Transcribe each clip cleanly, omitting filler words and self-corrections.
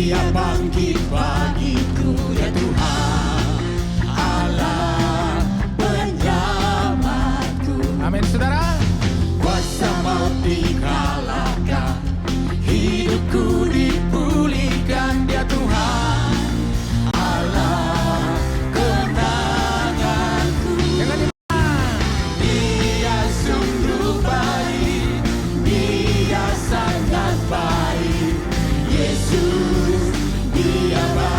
Dia bangkit bagiku ya Tuhan, Allah penyelamatku. Amin saudara. Kuasa maut dikalahkan, hidupku dipulihkan. Dia Tuhan, Allah kenanganku. Dia sungguh baik, Dia sangat baik. Yesus, Dia baik.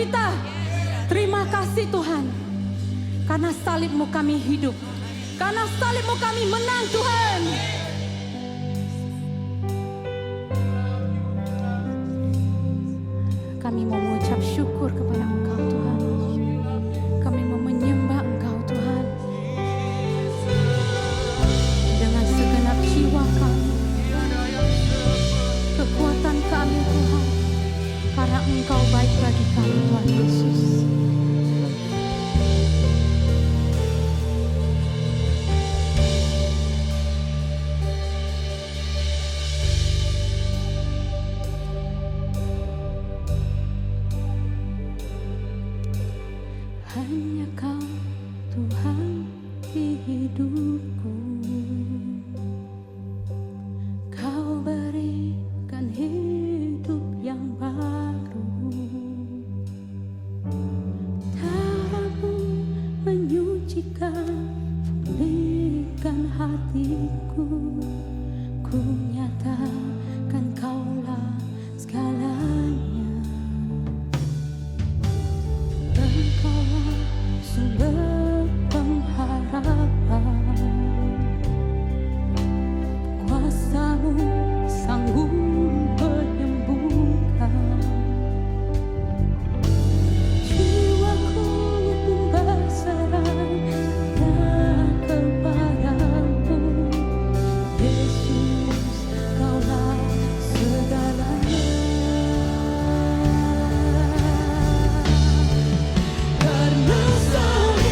kita. Terima kasih Tuhan. Karena salib-Mu kami hidup. Karena salib-Mu kami menang Tuhan. Kami mau mengucap syukur kepada Engkau Tuhan. Kami mau menyembah Engkau Tuhan. Dengan segenap jiwa kami. Kekuatan kami Tuhan. Karena Engkau baik bagi kami Tuhan Yesus. Hanya Kau Tuhan di hidupku. Kau berikan hidup yang baru. Darah-Mu menyucikan, pulihkan hatiku. Ku nyatakan Kaulah segalanya. Engkaulah sumber pengharapan. Kuasa-Mu sanggup menyembuhkan. Jiwaku pun berserah kepadamu. Yesus, Kaulah segalanya. Karena salib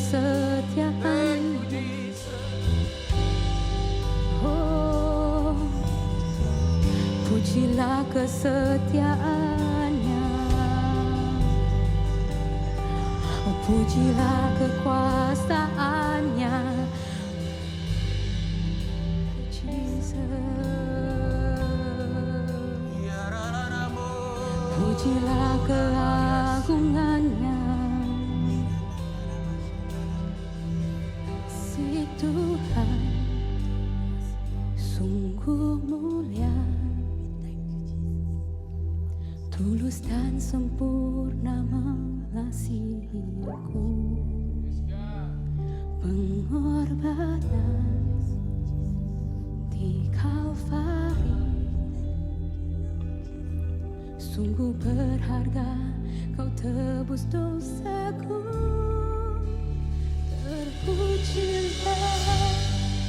kesetiaan. Oh, pujilah kesetiaannya. Oh, pujilah kekuasaannya. Pujilah keagungannya. Si Tuhan sungguh mulia, tulus dan sempurna mengasihiku. Pengorbanan di Kalvari sungguh berharga, kau tebus dosaku. Terpujilah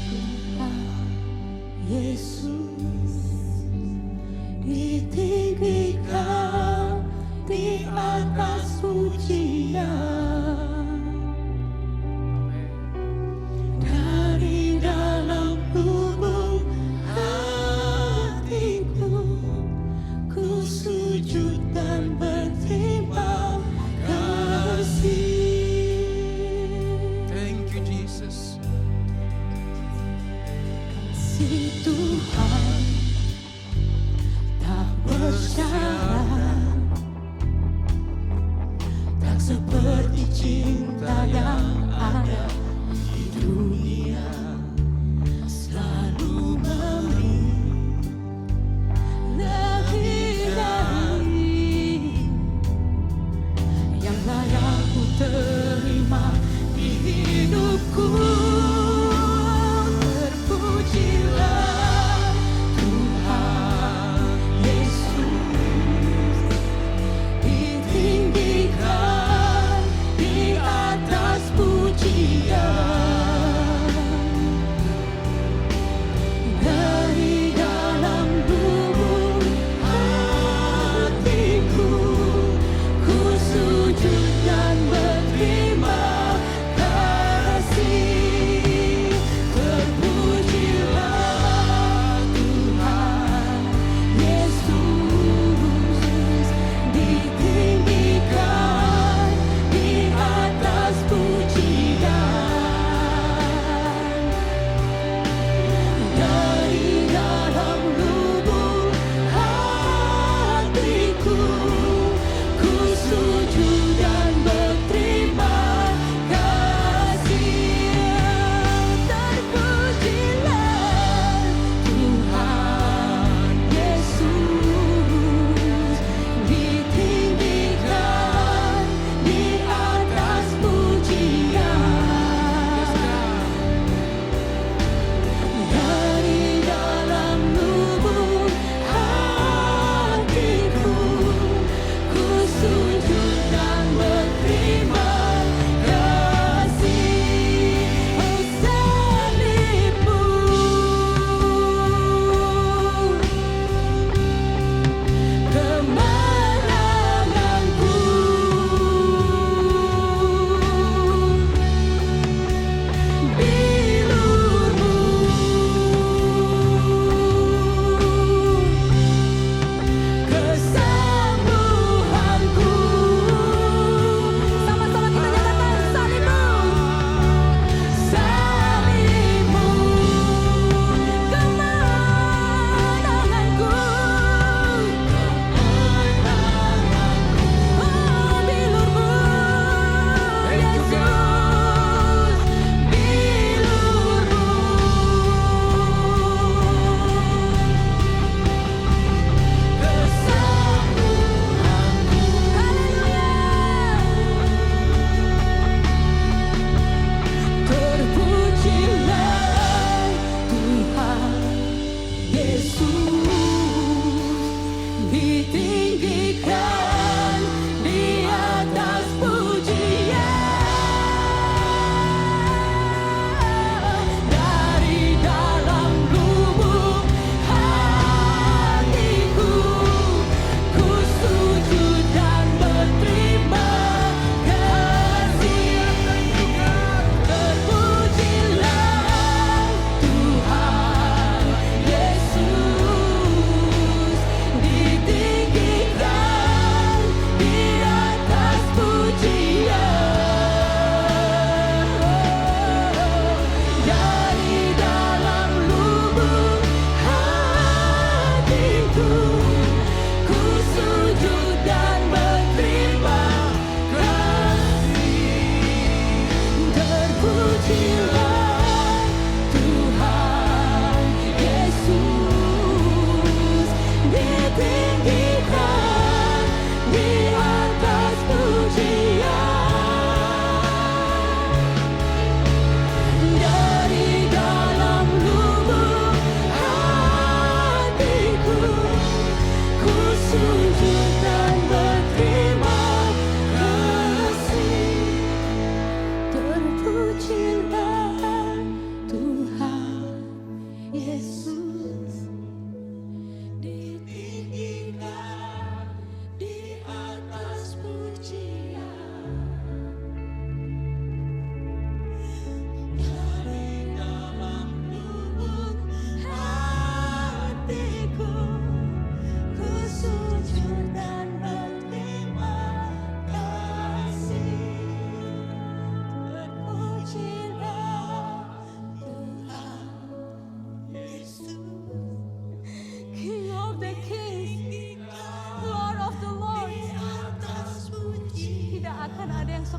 Tuhan Yesus, ditinggikan di atas pujian. Dari dalam lubuk hatiku, ku sujud dan berterima kasih. Thank you, Jesus. Si Tuhan tak bersyarat, tak seperti cinta yang ada di dunia. Selalu memberi lebih dari yang layak ku terima di hidupku. Terpujilah Tuhan Yesus, ditinggikan di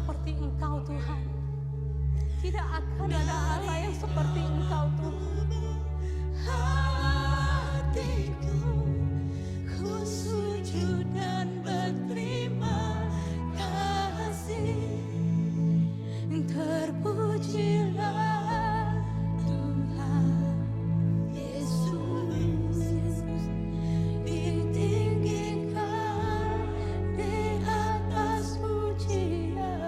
seperti Engkau Tuhan. Tidak akan ada Allah yang seperti Engkau Tuhan. Hatiku ku sujud dan berterima kasih. Terpujilah Tuhan Yesus, ditinggikan di atas pujian.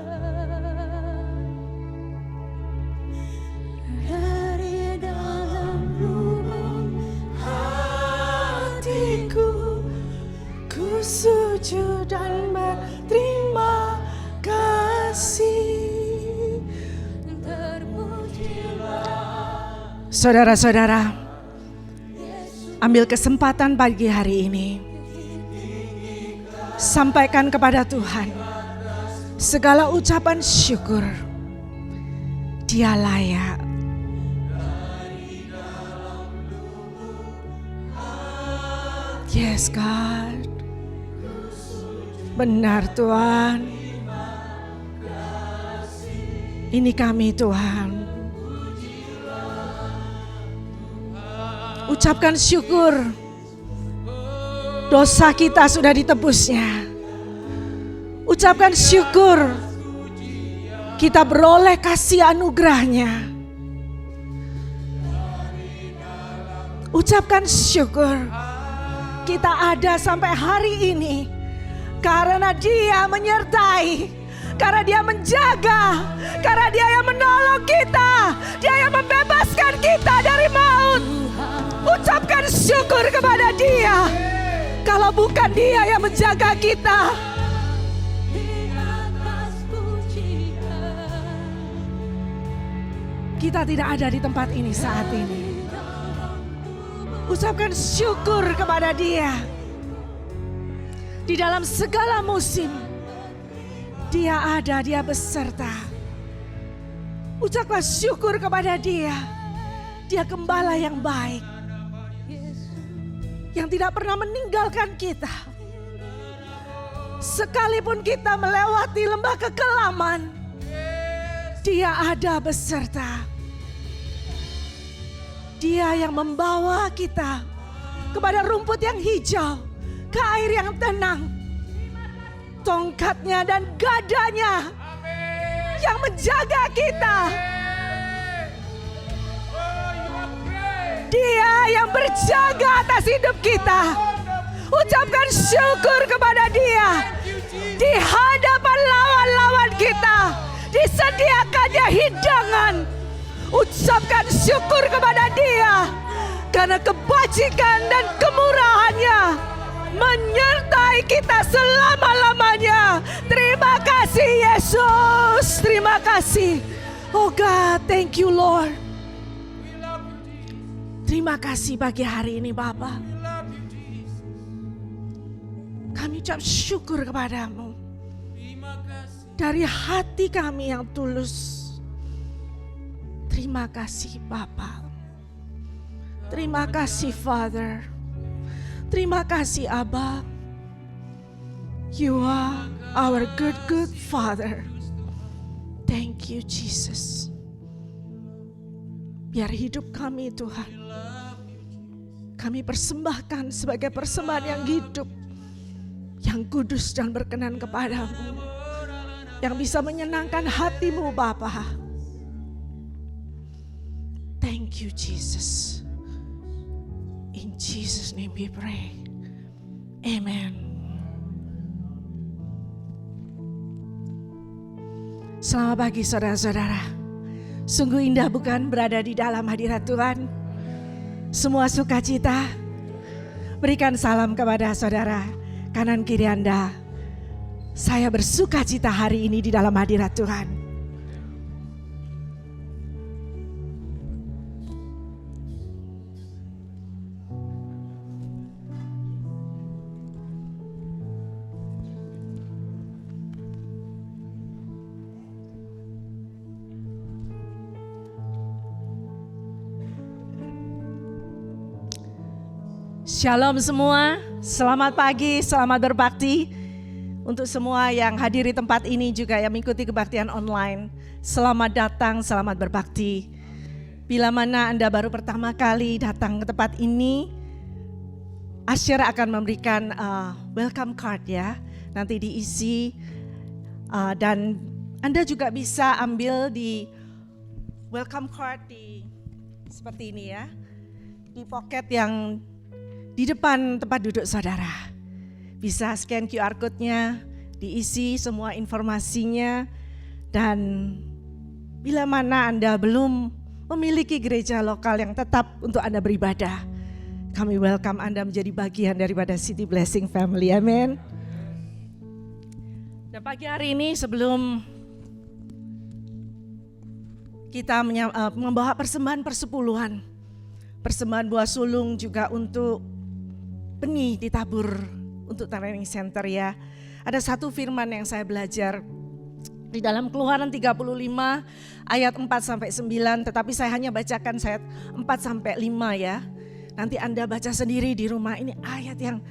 Dari dalam lubuk Hatiku ku sujud dan berterima kasih. Saudara-saudara, ambil kesempatan pagi hari ini, sampaikan kepada Tuhan segala ucapan syukur. Dia layak. Yes God, benar Tuhan. Ini kami Tuhan. Ucapkan syukur, dosa kita sudah ditebusnya. Ucapkan syukur, kita beroleh kasih anugerahnya. Ucapkan syukur, kita ada sampai hari ini karena Dia menyertai, karena Dia menjaga, karena Dia yang menolong kita, Dia yang membebaskan kita dari maut. Ucapkan syukur kepada Dia. Kalau bukan Dia yang menjaga kita, kita tidak ada di tempat ini saat ini. Ucapkan syukur kepada Dia. Di dalam segala musim, Dia ada, Dia beserta. Ucapkan syukur kepada Dia. Dia gembala yang baik, yang tidak pernah meninggalkan kita. Sekalipun kita melewati lembah kekelaman, Dia ada beserta. Dia yang membawa kita kepada rumput yang hijau, ke air yang tenang. Tongkatnya dan gadanya yang menjaga kita. Dia yang berjaga atas hidup kita. Ucapkan syukur kepada Dia. Di hadapan lawan-lawan kita disediakannya hidangan. Ucapkan syukur kepada Dia, karena kebajikan dan kemurahannya menyertai kita selama-lamanya. Terima kasih Yesus, terima kasih. Oh God, thank you Lord. Terima kasih pagi hari ini Bapa. Kami ucap syukur kepadamu dari hati kami yang tulus. Terima kasih Bapa. Terima kasih Father. Terima kasih Abba. You are our good Father. Thank you Jesus. Biar hidup kami Tuhan, kami persembahkan sebagai persembahan yang hidup, yang kudus dan berkenan kepadamu, yang bisa menyenangkan hatimu Bapa. Thank you Jesus. In Jesus name we pray. Amen. Selamat pagi saudara-saudara. Sungguh indah bukan berada di dalam hadirat Tuhan. Semua sukacita. Berikan salam kepada saudara kanan kiri Anda. Saya bersukacita hari ini di dalam hadirat Tuhan. Shalom semua, selamat pagi, selamat berbakti. Untuk semua yang hadir di tempat ini juga yang mengikuti kebaktian online, selamat datang, selamat berbakti. Bila mana Anda baru pertama kali datang ke tempat ini, Asher akan memberikan welcome card ya, nanti diisi dan Anda juga bisa ambil di welcome card seperti ini ya, di pocket yang di depan tempat duduk saudara. Bisa scan QR code-nya, diisi semua informasinya, dan bila mana Anda belum memiliki gereja lokal yang tetap untuk Anda beribadah, kami welcome Anda menjadi bagian daripada City Blessing Family, amin. Dan pagi hari ini sebelum kita membawa persembahan persepuluhan, persembahan buah sulung juga untuk benih ditabur untuk training center ya. Ada satu firman yang saya belajar di dalam Keluaran 35 ayat 4-9, tetapi saya hanya bacakan ayat 4-5 ya. Nanti Anda baca sendiri di rumah, ini ayat yang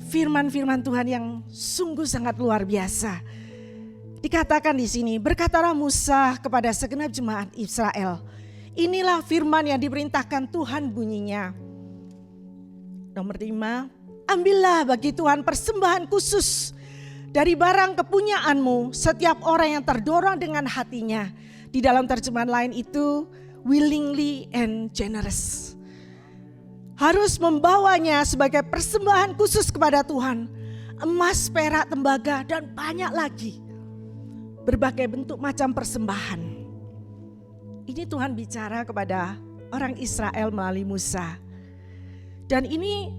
firman-firman Tuhan yang sungguh sangat luar biasa. Dikatakan di sini, berkatalah Musa kepada segenap jemaat Israel, inilah firman yang diperintahkan Tuhan bunyinya. Nomor 5, ambillah bagi Tuhan persembahan khusus dari barang kepunyaanmu, setiap orang yang terdorong dengan hatinya. Di dalam terjemahan lain itu, willingly and generous. Harus membawanya sebagai persembahan khusus kepada Tuhan. Emas, perak, tembaga, dan banyak lagi. Berbagai bentuk macam persembahan. Ini Tuhan bicara kepada orang Israel melalui Musa. Dan ini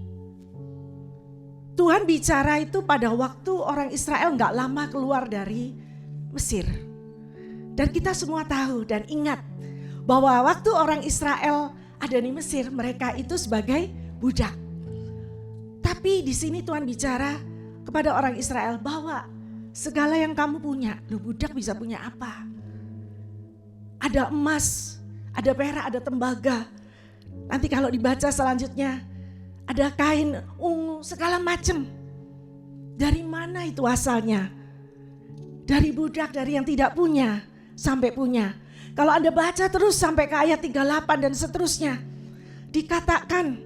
Tuhan bicara itu pada waktu orang Israel gak lama keluar dari Mesir. Dan kita semua tahu dan ingat bahwa waktu orang Israel ada di Mesir, mereka itu sebagai budak. Tapi di sini Tuhan bicara kepada orang Israel bahwa segala yang kamu punya, lu budak bisa punya apa? Ada emas, ada perak, ada tembaga. Nanti kalau dibaca selanjutnya, ada kain ungu, segala macam. Dari mana itu asalnya? Dari budak, dari yang tidak punya sampai punya. Kalau Anda baca terus sampai ke ayat 38 dan seterusnya, dikatakan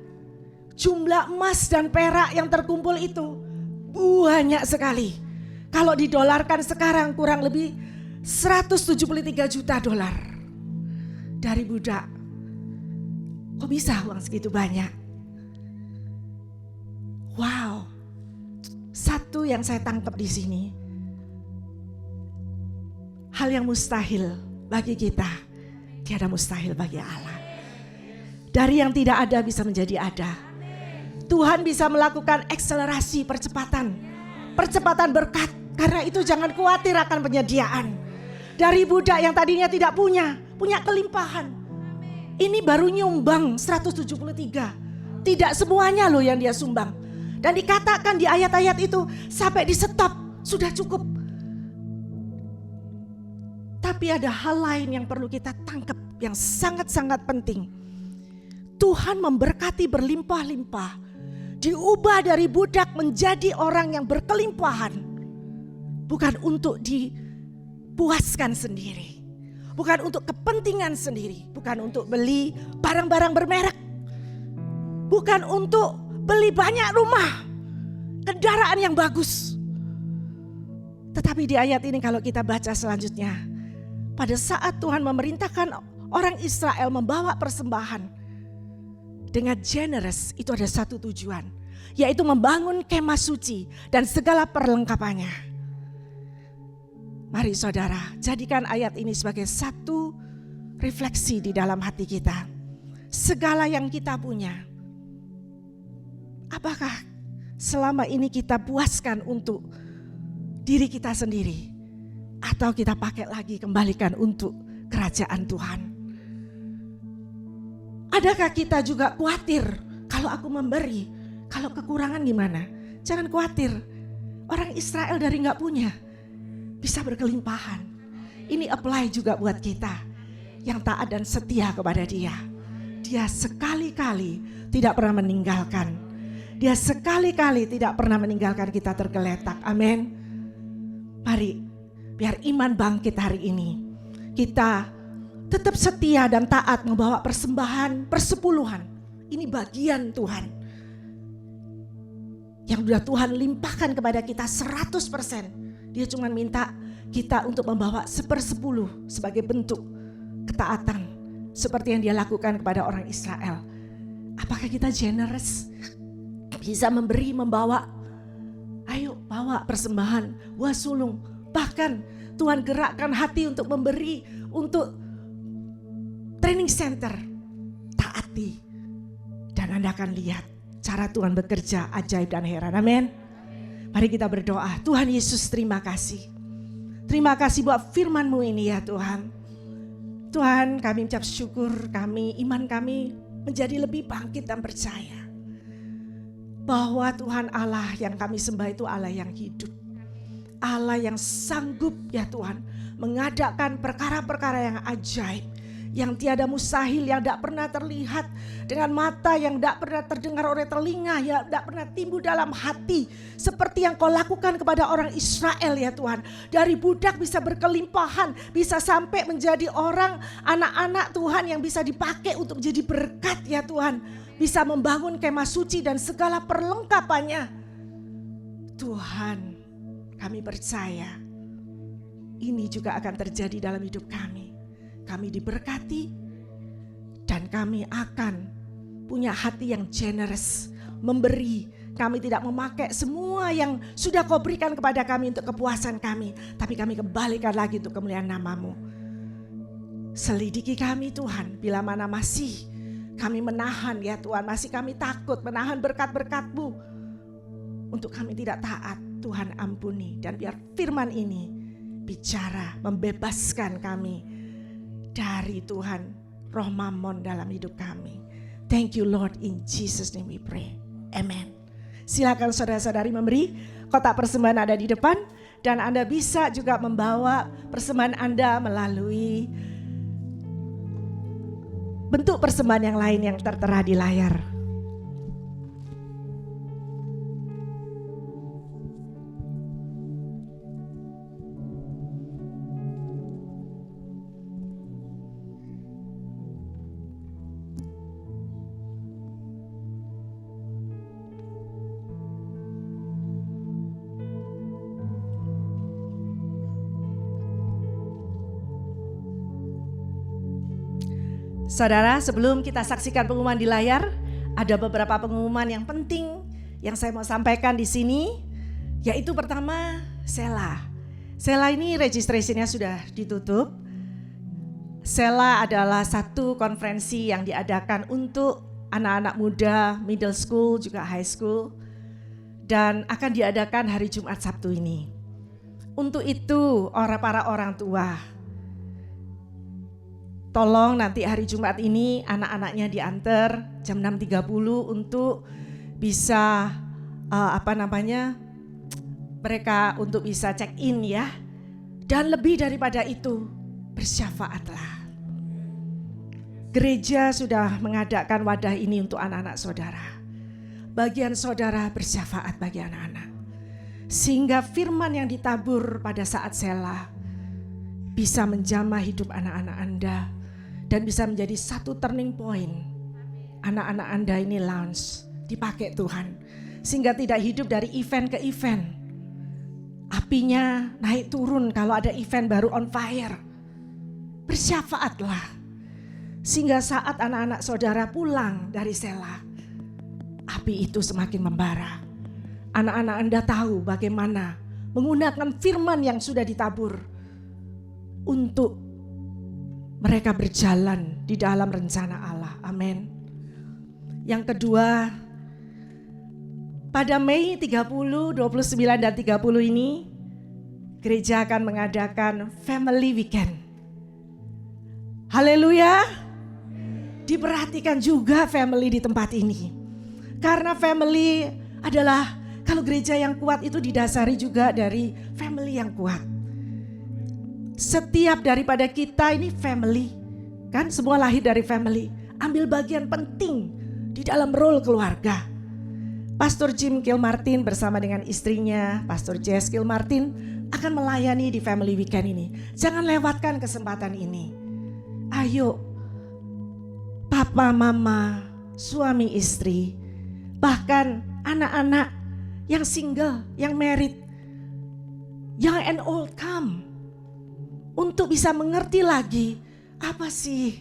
jumlah emas dan perak yang terkumpul itu banyak sekali. Kalau didolarkan sekarang kurang lebih 173 juta dolar dari budak. Kok bisa uang segitu banyak? Wow. Satu yang saya tangkap di sini, hal yang mustahil bagi kita, tiada mustahil bagi Allah. Dari yang tidak ada bisa menjadi ada. Tuhan bisa melakukan akselerasi percepatan berkat. Karena itu jangan khawatir akan penyediaan. Dari budak yang tadinya tidak punya kelimpahan. Ini baru nyumbang 173. Tidak semuanya loh yang dia sumbang. Dan dikatakan di ayat-ayat itu sampai di stop sudah cukup. Tapi ada hal lain yang perlu kita tangkap yang sangat-sangat penting. Tuhan memberkati berlimpah-limpah. Diubah dari budak menjadi orang yang berkelimpahan. Bukan untuk dipuaskan sendiri. Bukan untuk kepentingan sendiri. Bukan untuk beli barang-barang bermerek. Bukan untuk beli banyak rumah. Kendaraan yang bagus. Tetapi di ayat ini kalau kita baca selanjutnya. Pada saat Tuhan memerintahkan orang Israel membawa persembahan. Dengan generous itu ada satu tujuan. Yaitu membangun kemah suci dan segala perlengkapannya. Mari saudara, jadikan ayat ini sebagai satu refleksi di dalam hati kita. Segala yang kita punya, apakah selama ini kita puaskan untuk diri kita sendiri? Atau kita pakai lagi, kembalikan untuk kerajaan Tuhan? Adakah kita juga khawatir kalau aku memberi, kalau kekurangan gimana? Jangan khawatir, orang Israel dari gak punya bisa berkelimpahan. Ini apply juga buat kita yang taat dan setia kepada Dia. Dia sekali-kali tidak pernah meninggalkan. Dia sekali-kali tidak pernah meninggalkan kita tergeletak. Amin. Mari, biar iman bangkit hari ini. Kita tetap setia dan taat membawa persembahan persepuluhan. Ini bagian Tuhan yang sudah Tuhan limpahkan kepada kita 100%. Dia cuma minta kita untuk membawa 1/10 sebagai bentuk ketaatan seperti yang dia lakukan kepada orang Israel. Apakah kita generous? Bisa memberi, membawa? Ayo bawa persembahan, buah sulung. Bahkan Tuhan gerakkan hati untuk memberi untuk training center. Taati. Dan Anda akan lihat cara Tuhan bekerja ajaib dan heran. Amin. Mari kita berdoa. Tuhan Yesus, terima kasih. Terima kasih buat firman-Mu ini ya Tuhan. Tuhan, kami ucap syukur, iman kami menjadi lebih bangkit dan percaya bahwa Tuhan Allah yang kami sembah itu Allah yang hidup. Allah yang sanggup ya Tuhan mengadakan perkara-perkara yang ajaib, yang tiada mustahil, yang tidak pernah terlihat dengan mata, yang tidak pernah terdengar oleh telinga, yang tidak pernah timbul dalam hati. Seperti yang Kau lakukan kepada orang Israel ya Tuhan. Dari budak bisa berkelimpahan, bisa sampai menjadi orang, anak-anak Tuhan yang bisa dipakai untuk menjadi berkat ya Tuhan. Bisa membangun kemah suci dan segala perlengkapannya. Tuhan, kami percaya ini juga akan terjadi dalam hidup kami. Kami diberkati dan kami akan punya hati yang generous, memberi. Kami tidak memakai semua yang sudah Kau berikan kepada kami untuk kepuasan kami, tapi kami kembalikan lagi untuk kemuliaan nama-Mu. Selidiki kami Tuhan, bila mana masih kami menahan ya Tuhan, masih kami takut menahan berkat-berkat-Mu untuk kami tidak taat. Tuhan ampuni, dan biar firman ini bicara membebaskan kami dari Tuhan roh mamon dalam hidup kami. Thank you Lord, in Jesus name we pray. Amen. Silakan saudara-saudari memberi. Kotak persembahan ada di depan dan Anda bisa juga membawa persembahan Anda melalui bentuk persembahan yang lain yang tertera di layar. Saudara, sebelum kita saksikan pengumuman di layar, ada beberapa pengumuman yang penting yang saya mau sampaikan di sini, yaitu pertama, Sela. Sela ini registrasinya sudah ditutup. Sela adalah satu konferensi yang diadakan untuk anak-anak muda, middle school juga high school, dan akan diadakan hari Jumat Sabtu ini. Untuk itu, para orang tua, tolong nanti hari Jumat ini anak-anaknya diantar jam 6.30 untuk bisa mereka untuk bisa check in ya. Dan lebih daripada itu, bersyafaatlah. Gereja sudah mengadakan wadah ini untuk anak-anak saudara. Bagian saudara bersyafaat bagi anak-anak. Sehingga firman yang ditabur pada saat Sela bisa menjamah hidup anak-anak Anda. Dan bisa menjadi satu turning point. Anak-anak Anda ini launch, dipakai Tuhan. Sehingga tidak hidup dari event ke event. Apinya naik turun kalau ada event baru on fire. Bersyafaatlah. Sehingga saat anak-anak saudara pulang dari Sela, api itu semakin membara. Anak-anak Anda tahu bagaimana menggunakan firman yang sudah ditabur untuk mereka berjalan di dalam rencana Allah. Amin. Yang kedua, pada Mei 30, 29 dan 30 ini, gereja akan mengadakan Family Weekend. Haleluya. Diperhatikan juga family di tempat ini. Karena family adalah, kalau gereja yang kuat itu didasari juga dari family yang kuat. Setiap daripada kita ini family, kan semua lahir dari family. Ambil bagian penting di dalam role keluarga. Pastor Jim Kilmartin bersama dengan istrinya, Pastor Jess Kilmartin, akan melayani di Family Weekend ini. Jangan lewatkan kesempatan ini. Ayo, papa, mama, suami, istri, bahkan anak-anak yang single, yang married, young and old, come. Untuk bisa mengerti lagi apa sih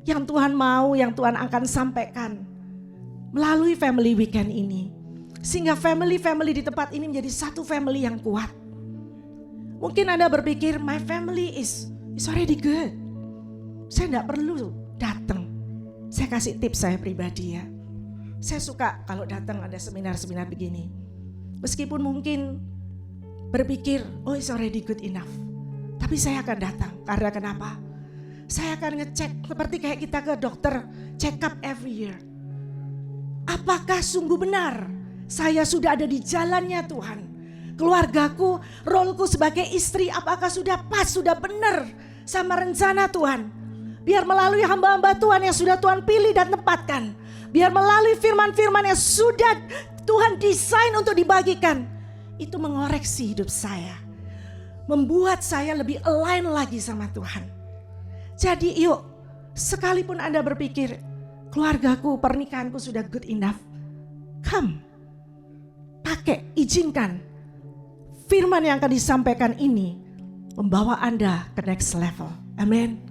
yang Tuhan mau, yang Tuhan akan sampaikan melalui Family Weekend ini. Sehingga family di tempat ini menjadi satu family yang kuat. Mungkin Anda berpikir, my family is already good. Saya tidak perlu datang. Saya kasih tips saya pribadi ya. Saya suka kalau datang ada seminar-seminar begini. Meskipun mungkin berpikir, oh it's already good enough. Tapi saya akan datang. Karena kenapa? Saya akan ngecek seperti kayak kita ke dokter, check up every year. Apakah sungguh benar saya sudah ada di jalannya Tuhan? Keluargaku, roleku sebagai istri apakah sudah pas, sudah benar sama rencana Tuhan? Biar melalui hamba-hamba Tuhan yang sudah Tuhan pilih dan tempatkan. Biar melalui firman-firman yang sudah Tuhan desain untuk dibagikan. Itu mengoreksi hidup saya. Membuat saya lebih align lagi sama Tuhan. Jadi yuk, sekalipun Anda berpikir, keluargaku, pernikahanku sudah good enough. Come. Pakai, izinkan firman yang akan disampaikan ini membawa Anda ke next level. Amin.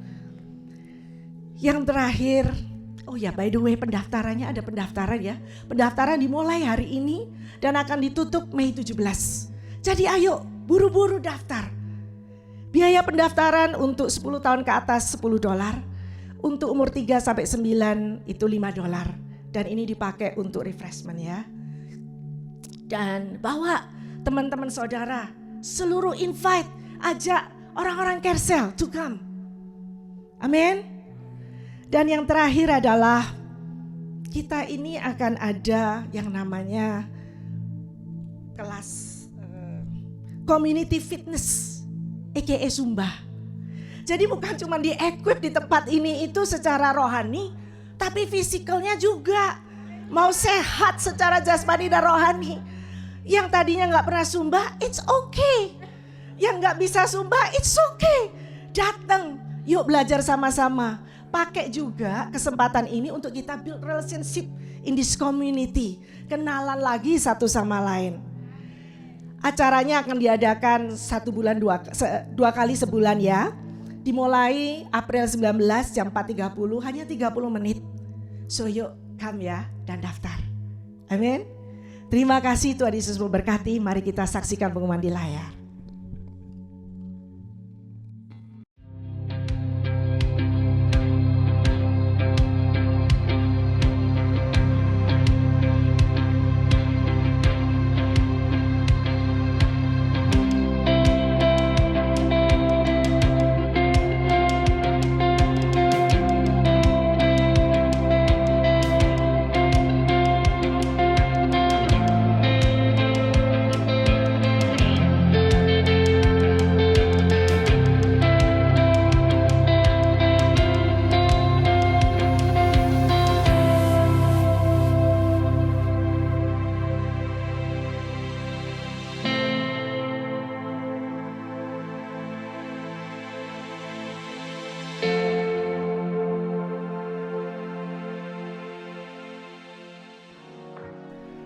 Yang terakhir, oh ya by the way pendaftarannya ada pendaftaran ya. Pendaftaran dimulai hari ini dan akan ditutup Mei 17. Jadi ayo buru-buru daftar. Biaya pendaftaran untuk 10 tahun ke atas $10. Untuk umur 3 sampai 9 itu $5. Dan ini dipakai untuk refreshment ya. Dan bawa teman-teman saudara, seluruh invite, ajak orang-orang Kersel to come. Amin. Dan yang terakhir adalah kita ini akan ada yang namanya kelas community fitness, aka Zumba. Jadi bukan cuma di-equip di tempat ini itu secara rohani, tapi fisikalnya juga. Mau sehat secara jasmani dan rohani. Yang tadinya gak pernah Zumba, it's okay. Yang gak bisa Zumba, it's okay. Datang, yuk belajar sama-sama. Pakai juga kesempatan ini untuk kita build relationship in this community. Kenalan lagi satu sama lain. Acaranya akan diadakan 1 bulan 2 kali sebulan ya. Dimulai April 19 jam 4.30, hanya 30 menit. So yuk come ya dan daftar. Amin. Terima kasih, Tuhan Yesus memberkati. Mari kita saksikan pengumuman di layar.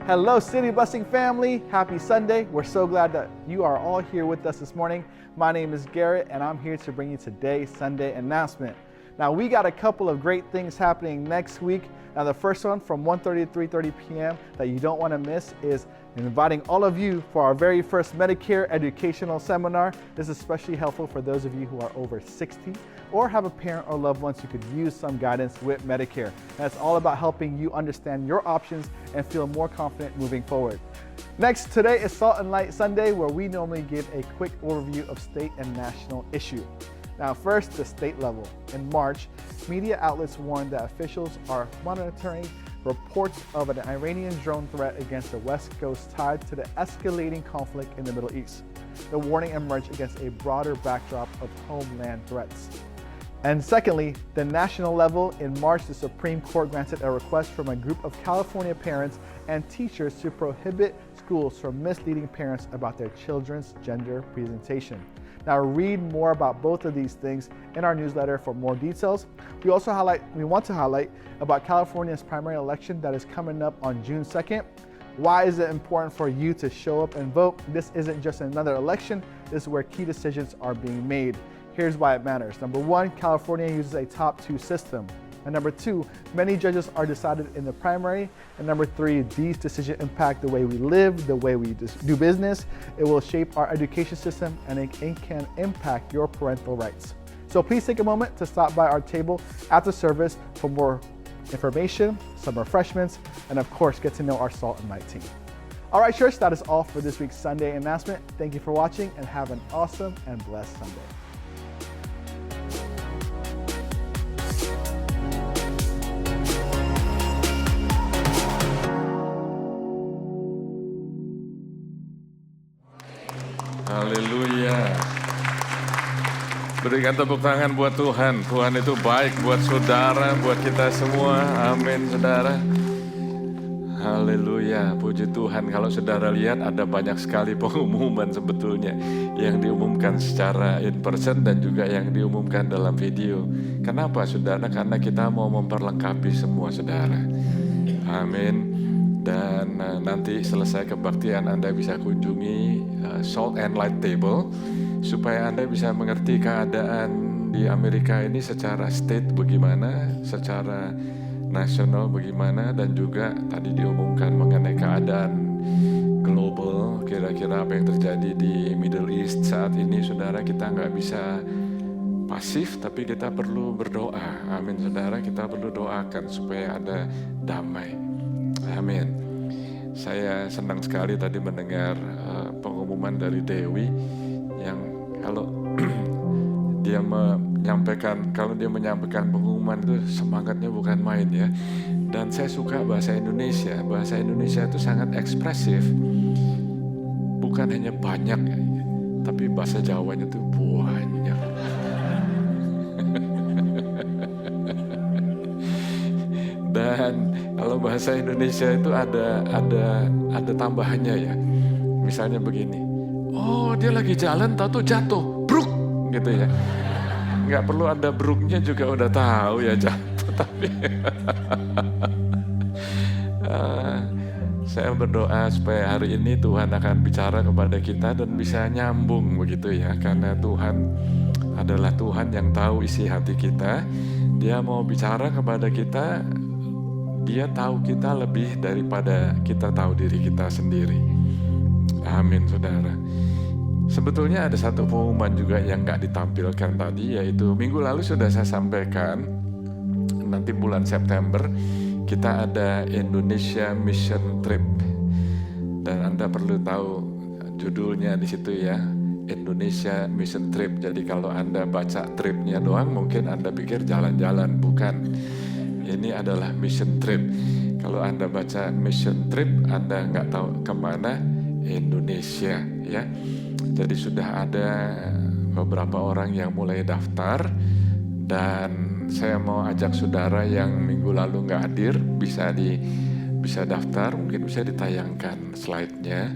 Hello, City Blessing family. Happy Sunday. We're so glad that you are all here with us this morning. My name is Garrett, and I'm here to bring you today's Sunday announcement. Now, we got a couple of great things happening next week. Now, the first one from 1:30 to 3:30 p.m. that you don't want to miss is inviting all of you for our very first Medicare educational seminar. This is especially helpful for those of you who are over 60 or have a parent or loved ones who could use some guidance with Medicare. That's all about helping you understand your options and feel more confident moving forward. Next, today is Salt and Light Sunday, where we normally give a quick overview of state and national issues. Now, first, the state level. In March, media outlets warned that officials are monitoring reports of an Iranian drone threat against the West Coast tied to the escalating conflict in the Middle East. The warning emerged against a broader backdrop of homeland threats. And secondly, the national level. In March, the Supreme Court granted a request from a group of California parents and teachers to prohibit schools from misleading parents about their children's gender presentation. Now, read more about both of these things in our newsletter for more details. We want to highlight about California's primary election that is coming up on June 2nd. Why is it important for you to show up and vote? This isn't just another election. This is where key decisions are being made. Here's why it matters. Number one, California uses a top two system. And number two, many judges are decided in the primary. And number three, these decisions impact the way we live, the way we do business. It will shape our education system, and it can impact your parental rights. So please take a moment to stop by our table after service for more information, some refreshments, and of course, get to know our Salt and Light team. All right, church, that is all for this week's Sunday announcement. Thank you for watching, and have an awesome and blessed Sunday. Haleluya. Berikan tepuk tangan buat Tuhan. Tuhan itu baik buat saudara, buat kita semua. Amin, saudara. Haleluya. Puji Tuhan. Kalau saudara lihat ada banyak sekali pengumuman sebetulnya yang diumumkan secara in person dan juga yang diumumkan dalam video. Kenapa, saudara? Karena kita mau memperlengkapi semua saudara. Amin. Dan nanti selesai kebaktian Anda bisa kunjungi Salt and Light Table supaya Anda bisa mengerti keadaan di Amerika ini secara state bagaimana, secara nasional bagaimana, dan juga tadi diumumkan mengenai keadaan global, kira-kira apa yang terjadi di Middle East saat ini. Saudara, kita nggak bisa pasif, tapi kita perlu berdoa. Amin, saudara, kita perlu doakan supaya ada damai. Amin. Saya senang sekali tadi mendengar pengumuman dari Dewi yang kalau dia menyampaikan pengumuman itu semangatnya bukan main ya. Dan saya suka bahasa Indonesia. Bahasa Indonesia itu sangat ekspresif. Bukan hanya banyak, tapi bahasa Jawanya itu banyak. Dan kalau bahasa Indonesia itu ada tambahannya ya. Misalnya begini, oh dia lagi jalan tahu tuh jatuh, bruk gitu ya. Nggak perlu ada bruknya juga udah tahu ya jatuh. Tapi saya berdoa supaya hari ini Tuhan akan bicara kepada kita dan bisa nyambung begitu ya. Karena Tuhan adalah Tuhan yang tahu isi hati kita. Dia mau bicara kepada kita. Dia tahu kita lebih daripada kita tahu diri kita sendiri. Amin, saudara. Sebetulnya ada satu pengumuman juga yang gak ditampilkan tadi, yaitu minggu lalu sudah saya sampaikan. Nanti bulan September kita ada Indonesia Mission Trip. Dan Anda perlu tahu judulnya di situ ya, Indonesia Mission Trip. Jadi kalau Anda baca tripnya doang, mungkin Anda pikir jalan-jalan, bukan. Ini adalah mission trip. Kalau Anda baca mission trip, Anda nggak tahu kemana, Indonesia ya. Jadi sudah ada beberapa orang yang mulai daftar. Dan saya mau ajak saudara yang minggu lalu nggak hadir, bisa daftar, mungkin bisa ditayangkan slide-nya.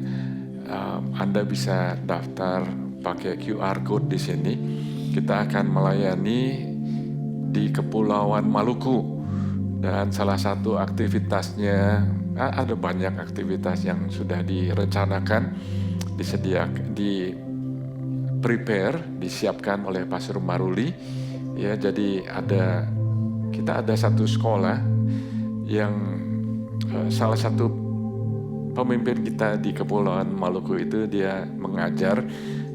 Anda bisa daftar pakai QR code di sini. Kita akan melayani di Kepulauan Maluku. Dan salah satu aktivitasnya, ada banyak aktivitas yang sudah direncanakan, disiapkan oleh Pastor Maruli. Ya, jadi kita ada satu sekolah yang salah satu pemimpin kita di Kepulauan Maluku itu dia mengajar.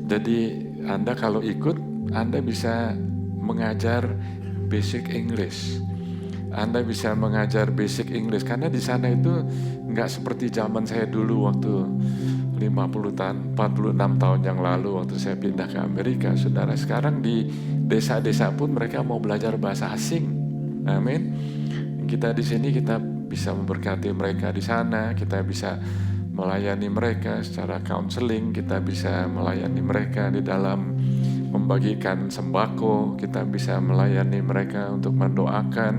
Jadi Anda kalau ikut, Anda bisa mengajar basic English. Anda bisa mengajar basic English karena di sana itu nggak seperti zaman saya dulu waktu 46 tahun yang lalu waktu saya pindah ke Amerika. Saudara, sekarang di desa-desa pun mereka mau belajar bahasa asing. Amin. Kita di sini kita bisa memberkati mereka di sana, kita bisa melayani mereka secara counseling, kita bisa melayani mereka di dalam membagikan sembako, kita bisa melayani mereka untuk mendoakan,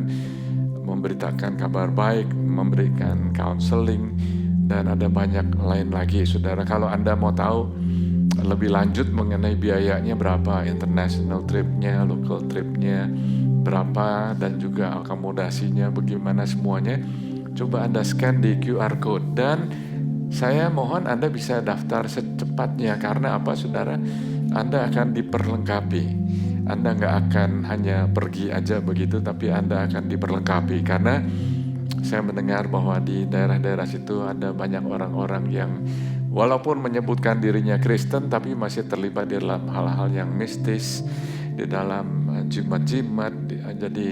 memberitakan kabar baik, memberikan counseling, dan ada banyak lain lagi. Saudara, kalau Anda mau tahu lebih lanjut mengenai biayanya berapa, international tripnya, local tripnya berapa, dan juga akomodasinya bagaimana semuanya, coba Anda scan di QR code. Dan saya mohon Anda bisa daftar secepatnya, karena apa saudara? Anda akan diperlengkapi. Anda nggak akan hanya pergi aja begitu, tapi Anda akan diperlengkapi. Karena saya mendengar bahwa di daerah-daerah situ ada banyak orang-orang yang walaupun menyebutkan dirinya Kristen, tapi masih terlibat di dalam hal-hal yang mistis, di dalam jimat-jimat. Jadi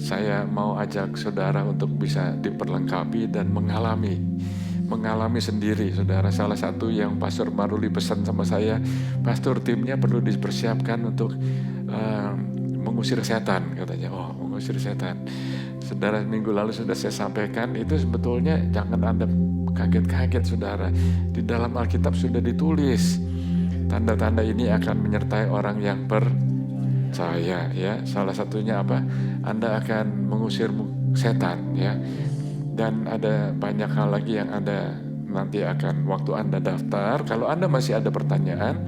saya mau ajak saudara untuk bisa diperlengkapi dan mengalami sendiri, saudara. Salah satu yang Pastor Maruli pesan sama saya, pastor, timnya perlu dipersiapkan untuk mengusir setan, katanya. Oh, mengusir setan. Saudara, minggu lalu sudah saya sampaikan, itu sebetulnya jangan Anda kaget-kaget, saudara. Di dalam Alkitab sudah ditulis, tanda-tanda ini akan menyertai orang yang percaya, ya. Salah satunya apa? Anda akan mengusir setan, ya. Dan ada banyak hal lagi yang Anda nanti akan, waktu Anda daftar, kalau Anda masih ada pertanyaan,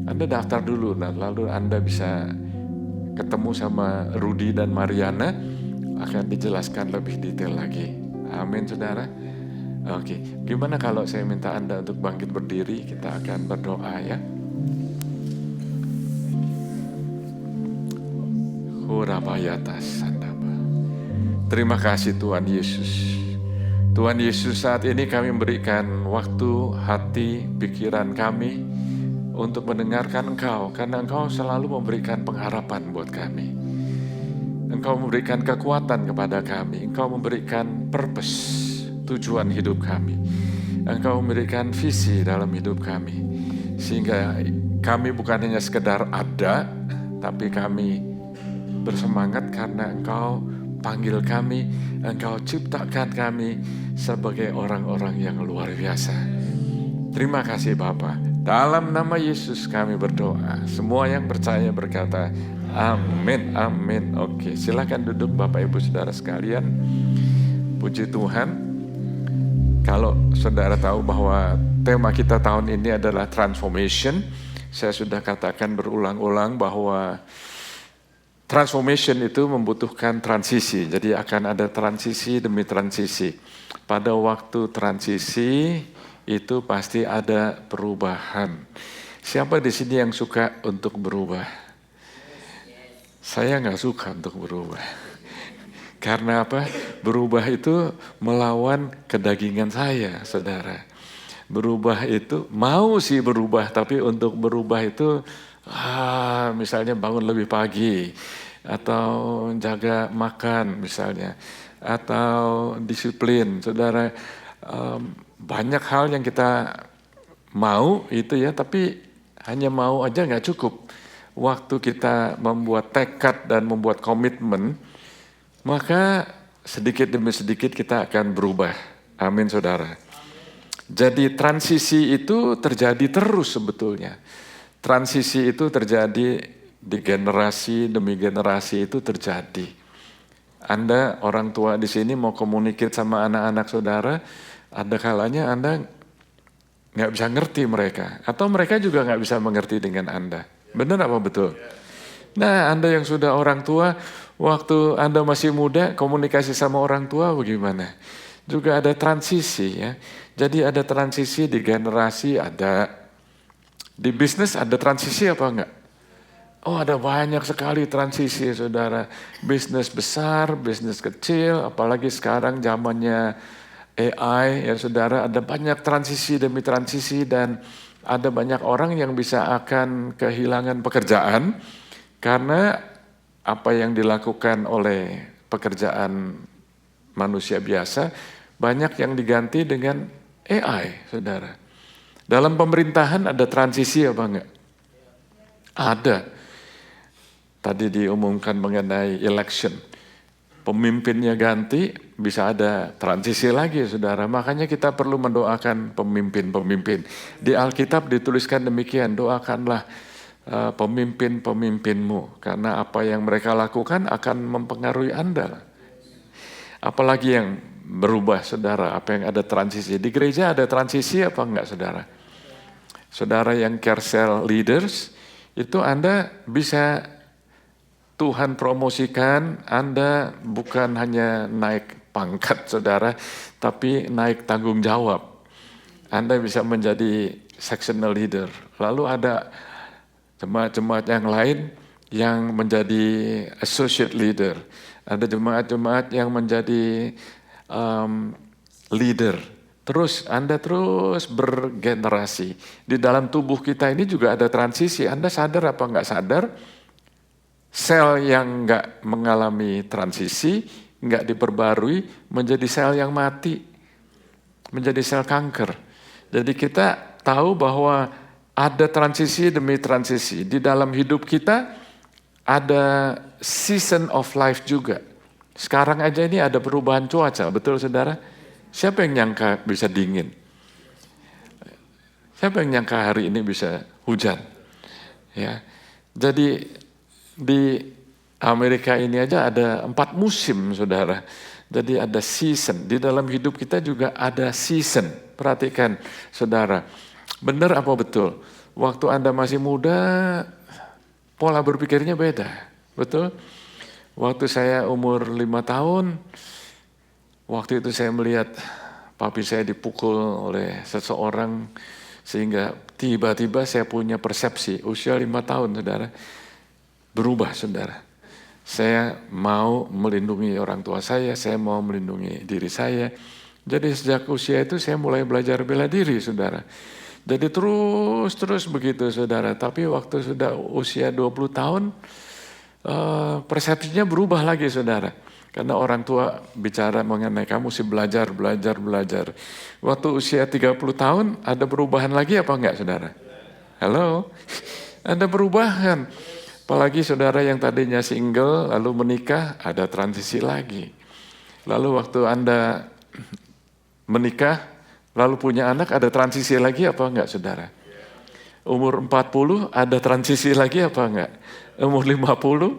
Anda daftar dulu, nah, lalu Anda bisa ketemu sama Rudy dan Mariana, akan dijelaskan lebih detail lagi. Amin, saudara. Oke, gimana kalau saya minta Anda untuk bangkit berdiri, kita akan berdoa, ya. Hurabayatas sandaba. Terima kasih Tuhan Yesus. Tuhan Yesus, saat ini kami memberikan waktu, hati, pikiran kami untuk mendengarkan Engkau, karena Engkau selalu memberikan pengharapan buat kami. Engkau memberikan kekuatan kepada kami, Engkau memberikan purpose, tujuan hidup kami. Engkau memberikan visi dalam hidup kami, sehingga kami bukan hanya sekedar ada, tapi kami bersemangat karena Engkau panggil kami, Engkau ciptakan kami sebagai orang-orang yang luar biasa. Terima kasih Bapa. Dalam nama Yesus kami berdoa. Semua yang percaya berkata, amin, amin. Oke, silakan duduk Bapak Ibu Saudara sekalian. Puji Tuhan. Kalau saudara tahu bahwa tema kita tahun ini adalah transformation, saya sudah katakan berulang-ulang bahwa transformation itu membutuhkan transisi. Jadi akan ada transisi demi transisi. Pada waktu transisi itu pasti ada perubahan. Siapa di sini yang suka untuk berubah? Saya nggak suka untuk berubah. Karena apa? Berubah itu melawan kedagingan saya, saudara. Berubah itu, mau sih berubah, tapi untuk berubah itu, misalnya bangun lebih pagi, atau jaga makan misalnya, atau disiplin, saudara. Banyak hal yang kita mau itu ya, tapi hanya mau aja nggak cukup. Waktu kita membuat tekad dan membuat komitmen, maka sedikit demi sedikit kita akan berubah. Amin, saudara. Jadi transisi itu terjadi terus sebetulnya. Transisi itu terjadi di generasi demi generasi, itu terjadi. Anda orang tua di sini mau komunikasi sama anak-anak saudara, ada kalanya Anda nggak bisa ngerti mereka, atau mereka juga nggak bisa mengerti dengan Anda. Benar apa betul? Nah, Anda yang sudah orang tua, waktu Anda masih muda, komunikasi sama orang tua bagaimana? Juga ada transisi, ya. Jadi ada transisi di generasi, ada di bisnis, ada transisi apa enggak? Oh, ada banyak sekali transisi, saudara. Bisnis besar, bisnis kecil, apalagi sekarang zamannya AI, ya saudara, ada banyak transisi demi transisi, dan ada banyak orang yang bisa akan kehilangan pekerjaan karena apa yang dilakukan oleh pekerjaan manusia biasa banyak yang diganti dengan AI, saudara. Dalam pemerintahan ada transisi apa enggak? Ada. Tadi diumumkan mengenai election. Pemimpinnya ganti, bisa ada transisi lagi, saudara. Makanya kita perlu mendoakan pemimpin-pemimpin. Di Alkitab dituliskan demikian, doakanlah pemimpin-pemimpinmu, karena apa yang mereka lakukan akan mempengaruhi Anda. Apalagi yang berubah saudara, apa yang ada transisi. Di gereja ada transisi apa enggak saudara? Saudara yang care cell leaders, itu Anda bisa Tuhan promosikan, Anda bukan hanya naik pangkat saudara, tapi naik tanggung jawab. Anda bisa menjadi sectional leader. Lalu ada jemaat-jemaat yang lain yang menjadi associate leader. Ada jemaat-jemaat yang menjadi leader. Terus Anda terus bergenerasi. Di dalam tubuh kita ini juga ada transisi. Anda sadar apa enggak sadar? Sel yang enggak mengalami transisi, enggak diperbarui, menjadi sel yang mati. Menjadi sel kanker. Jadi kita tahu bahwa ada transisi demi transisi. Di dalam hidup kita ada season of life juga. Sekarang aja ini ada perubahan cuaca, betul saudara? Siapa yang nyangka bisa dingin? Siapa yang nyangka hari ini bisa hujan? Ya, jadi di Amerika ini aja ada 4 musim, saudara. Jadi ada season. Di dalam hidup kita juga ada season. Perhatikan, saudara. Benar apa betul? Waktu Anda masih muda, pola berpikirnya beda. Betul? Waktu saya umur 5 tahun, waktu itu saya melihat papi saya dipukul oleh seseorang, sehingga tiba-tiba saya punya persepsi, usia 5 tahun, saudara, berubah, saudara. Saya mau melindungi orang tua saya mau melindungi diri saya. Jadi sejak usia itu saya mulai belajar bela diri, saudara. Jadi terus begitu, saudara. Tapi waktu sudah usia 20 tahun, persepsinya berubah lagi, saudara. Karena orang tua bicara mengenai kamu sih belajar. Waktu usia 30 tahun, ada perubahan lagi apa enggak, saudara? Halo? Ada perubahan. Apalagi saudara yang tadinya single, lalu menikah, ada transisi lagi. Lalu waktu Anda menikah, lalu punya anak, ada transisi lagi apa enggak, saudara? Umur 40, ada transisi lagi apa enggak? Umur 50,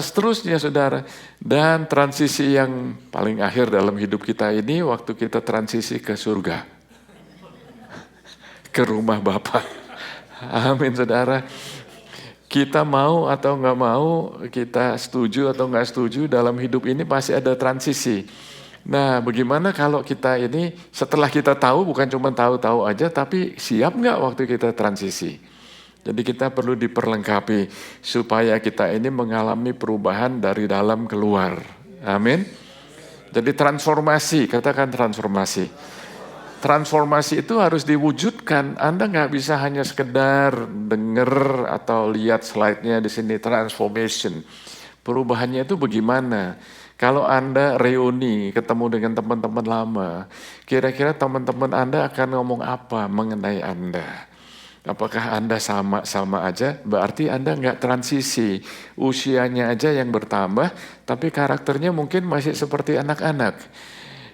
seterusnya, saudara. Dan transisi yang paling akhir dalam hidup kita ini, waktu kita transisi ke surga. Ke rumah Bapa. Amin, saudara. Kita mau atau enggak mau, kita setuju atau enggak setuju, dalam hidup ini pasti ada transisi. Nah, bagaimana kalau kita ini setelah kita tahu, bukan cuma tahu-tahu aja, tapi siap nggak waktu kita transisi? Jadi kita perlu diperlengkapi supaya kita ini mengalami perubahan dari dalam keluar. Amin. Jadi transformasi, katakan transformasi. Transformasi itu harus diwujudkan. Anda nggak bisa hanya sekedar dengar atau lihat slide-nya di sini, transformation. Perubahannya itu bagaimana? Kalau Anda reuni, ketemu dengan teman-teman lama, kira-kira teman-teman Anda akan ngomong apa mengenai Anda? Apakah Anda sama aja? Berarti Anda nggak transisi. Usianya aja yang bertambah, tapi karakternya mungkin masih seperti anak-anak.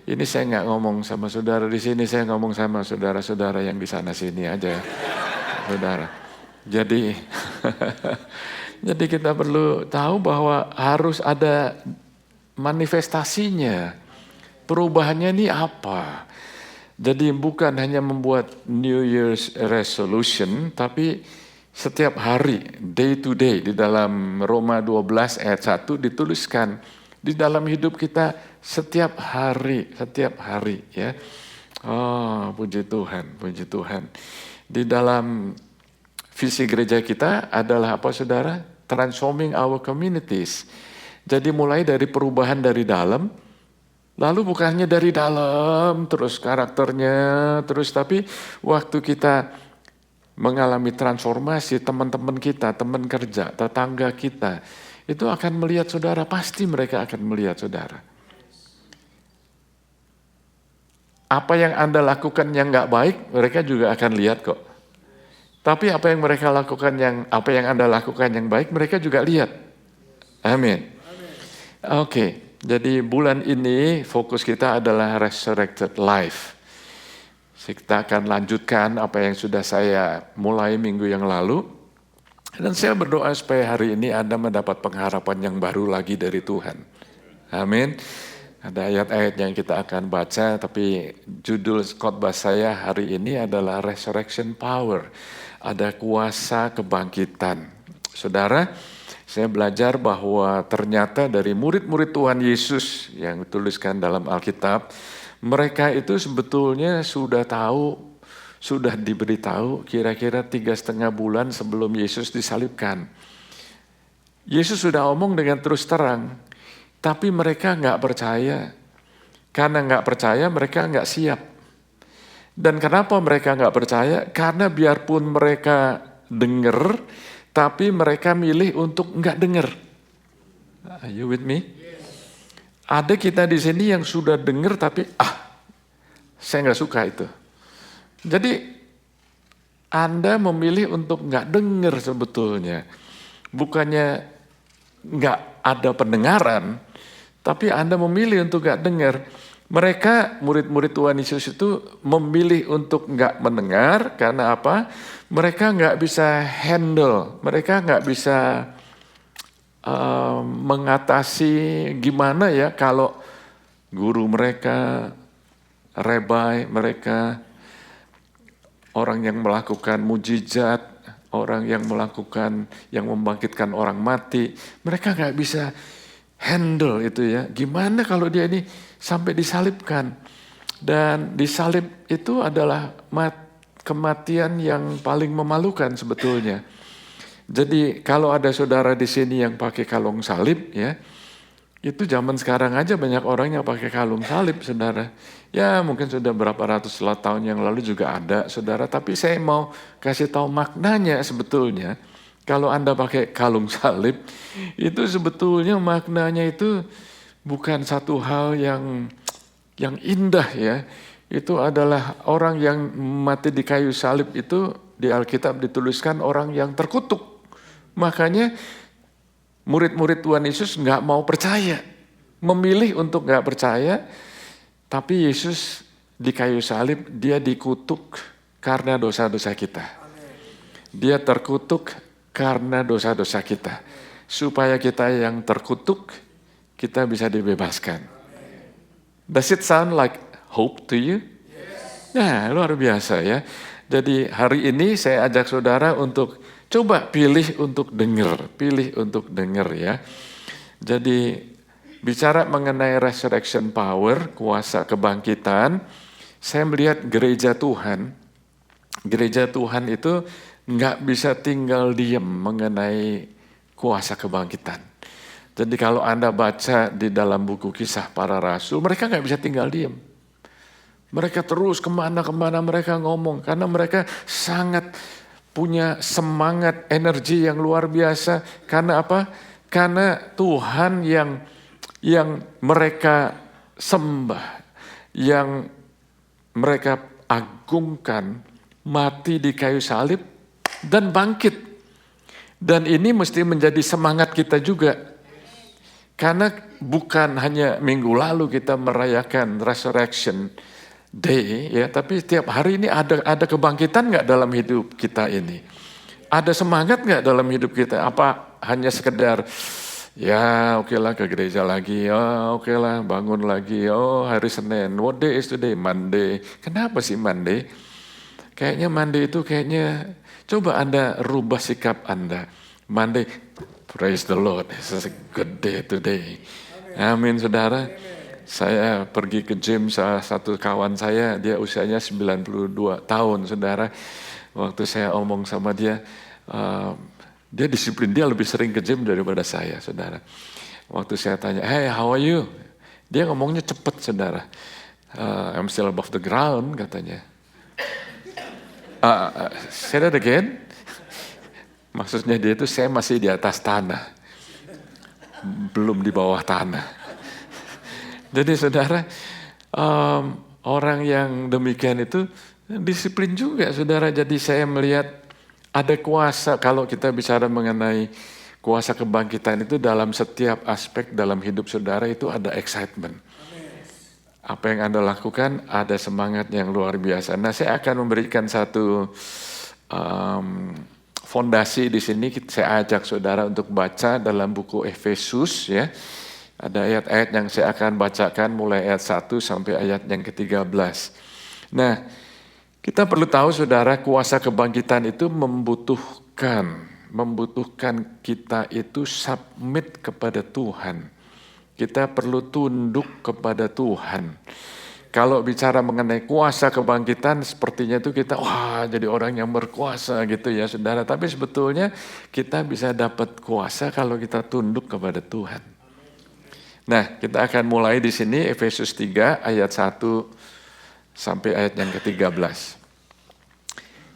Ini saya nggak ngomong sama saudara di sini, saya ngomong sama saudara-saudara yang di sana-sini aja, saudara. Jadi, jadi kita perlu tahu bahwa harus ada manifestasinya. Perubahannya ini apa? Jadi bukan hanya membuat New Year's resolution, tapi setiap hari, day to day, di dalam Roma 12 ayat 1 dituliskan, di dalam hidup kita setiap hari ya. Oh, puji Tuhan. Di dalam visi gereja kita adalah apa, saudara? Transforming our communities. Jadi mulai dari perubahan dari dalam, lalu bukannya dari dalam terus karakternya terus, tapi waktu kita mengalami transformasi, teman-teman kita, teman kerja, tetangga kita, itu akan melihat saudara, pasti mereka akan melihat saudara. Apa yang Anda lakukan yang nggak baik, mereka juga akan lihat kok. Tapi apa yang mereka lakukan apa yang Anda lakukan yang baik, mereka juga lihat. Amin. Oke, jadi bulan ini fokus kita adalah resurrected life. Kita akan lanjutkan apa yang sudah saya mulai minggu yang lalu. Dan saya berdoa supaya hari ini Anda mendapat pengharapan yang baru lagi dari Tuhan. Amin. Ada ayat-ayat yang kita akan baca, tapi judul khotbah saya hari ini adalah Resurrection Power. Ada kuasa kebangkitan. Saudara, saya belajar bahwa ternyata dari murid-murid Tuhan Yesus yang dituliskan dalam Alkitab, mereka itu sebetulnya sudah tahu, sudah diberitahu kira-kira 3,5 bulan sebelum Yesus disalibkan. Yesus sudah omong dengan terus terang, tapi mereka nggak percaya. Karena nggak percaya, mereka nggak siap. Dan kenapa mereka nggak percaya? Karena biarpun mereka dengar, tapi mereka milih untuk nggak dengar. Are you with me? Ada kita di sini yang sudah dengar, tapi saya nggak suka itu. Jadi Anda memilih untuk nggak dengar sebetulnya. Bukannya nggak ada pendengaran, tapi Anda memilih untuk nggak dengar. Mereka, murid-murid Tuhan Yesus itu memilih untuk nggak mendengar, karena apa? Mereka nggak bisa handle, mereka nggak bisa mengatasi gimana ya kalau guru mereka, rabai mereka, orang yang melakukan mujizat, orang yang melakukan, yang membangkitkan orang mati, mereka nggak bisa handle itu ya. Gimana kalau dia ini sampai disalibkan? Dan disalib itu adalah kematian yang paling memalukan sebetulnya. Jadi kalau ada saudara di sini yang pakai kalung salib ya, itu zaman sekarang aja banyak orang yang pakai kalung salib, saudara. Ya mungkin sudah berapa ratus tahun yang lalu juga ada, saudara. Tapi saya mau kasih tahu maknanya sebetulnya. Kalau Anda pakai kalung salib, itu sebetulnya maknanya itu bukan satu hal yang indah ya. Itu adalah orang yang mati di kayu salib itu di Alkitab dituliskan orang yang terkutuk. Makanya murid-murid Tuhan Yesus nggak mau percaya, memilih untuk nggak percaya, tapi Yesus di kayu salib dia dikutuk karena dosa-dosa kita. Dia terkutuk karena dosa-dosa kita, supaya kita yang terkutuk kita bisa dibebaskan. Does it sound like hope to you? Nah, luar biasa ya. Jadi hari ini saya ajak saudara untuk coba pilih untuk dengar ya. Jadi bicara mengenai resurrection power, kuasa kebangkitan, saya melihat gereja Tuhan itu nggak bisa tinggal diam mengenai kuasa kebangkitan. Jadi kalau Anda baca di dalam buku Kisah Para Rasul, mereka nggak bisa tinggal diam. Mereka terus kemana-kemana mereka ngomong, karena mereka sangat punya semangat, energi yang luar biasa. Karena apa? Karena Tuhan yang mereka sembah, yang mereka agungkan, mati di kayu salib dan bangkit. Dan ini mesti menjadi semangat kita juga. Karena bukan hanya minggu lalu kita merayakan Resurrection Day, ya, tapi setiap hari ini ada kebangkitan nggak dalam hidup kita ini? Ada semangat nggak dalam hidup kita? Apa hanya sekedar ya oke lah ke gereja lagi, oke lah bangun lagi, hari Senin, what day is today? Monday. Kenapa sih Monday? Kayaknya Monday itu coba Anda rubah sikap Anda. Monday, praise the Lord, it's a good day today. Amin, saudara. Saya pergi ke gym, salah satu kawan saya, dia usianya 92 tahun, saudara. Waktu saya omong sama dia, dia disiplin, dia lebih sering ke gym daripada saya, saudara. Waktu saya tanya, hey, how are you? Dia ngomongnya cepet, saudara. I'm still above the ground, katanya. Say that again. Maksudnya dia itu saya masih di atas tanah, belum di bawah tanah. Jadi saudara, orang yang demikian itu disiplin juga, saudara. Jadi saya melihat ada kuasa, kalau kita bicara mengenai kuasa kebangkitan itu dalam setiap aspek dalam hidup saudara itu ada excitement. Apa yang Anda lakukan ada semangat yang luar biasa. Nah, saya akan memberikan satu fondasi di sini. Saya ajak saudara untuk baca dalam buku Efesus ya. Ada ayat-ayat yang saya akan bacakan mulai ayat 1 sampai ayat yang ke-13. Nah, kita perlu tahu saudara, kuasa kebangkitan itu membutuhkan kita itu submit kepada Tuhan. Kita perlu tunduk kepada Tuhan. Kalau bicara mengenai kuasa kebangkitan, sepertinya itu kita jadi orang yang berkuasa gitu ya saudara. Tapi sebetulnya kita bisa dapat kuasa kalau kita tunduk kepada Tuhan. Nah, kita akan mulai di sini Efesus 3 ayat 1 sampai ayat yang ke-13.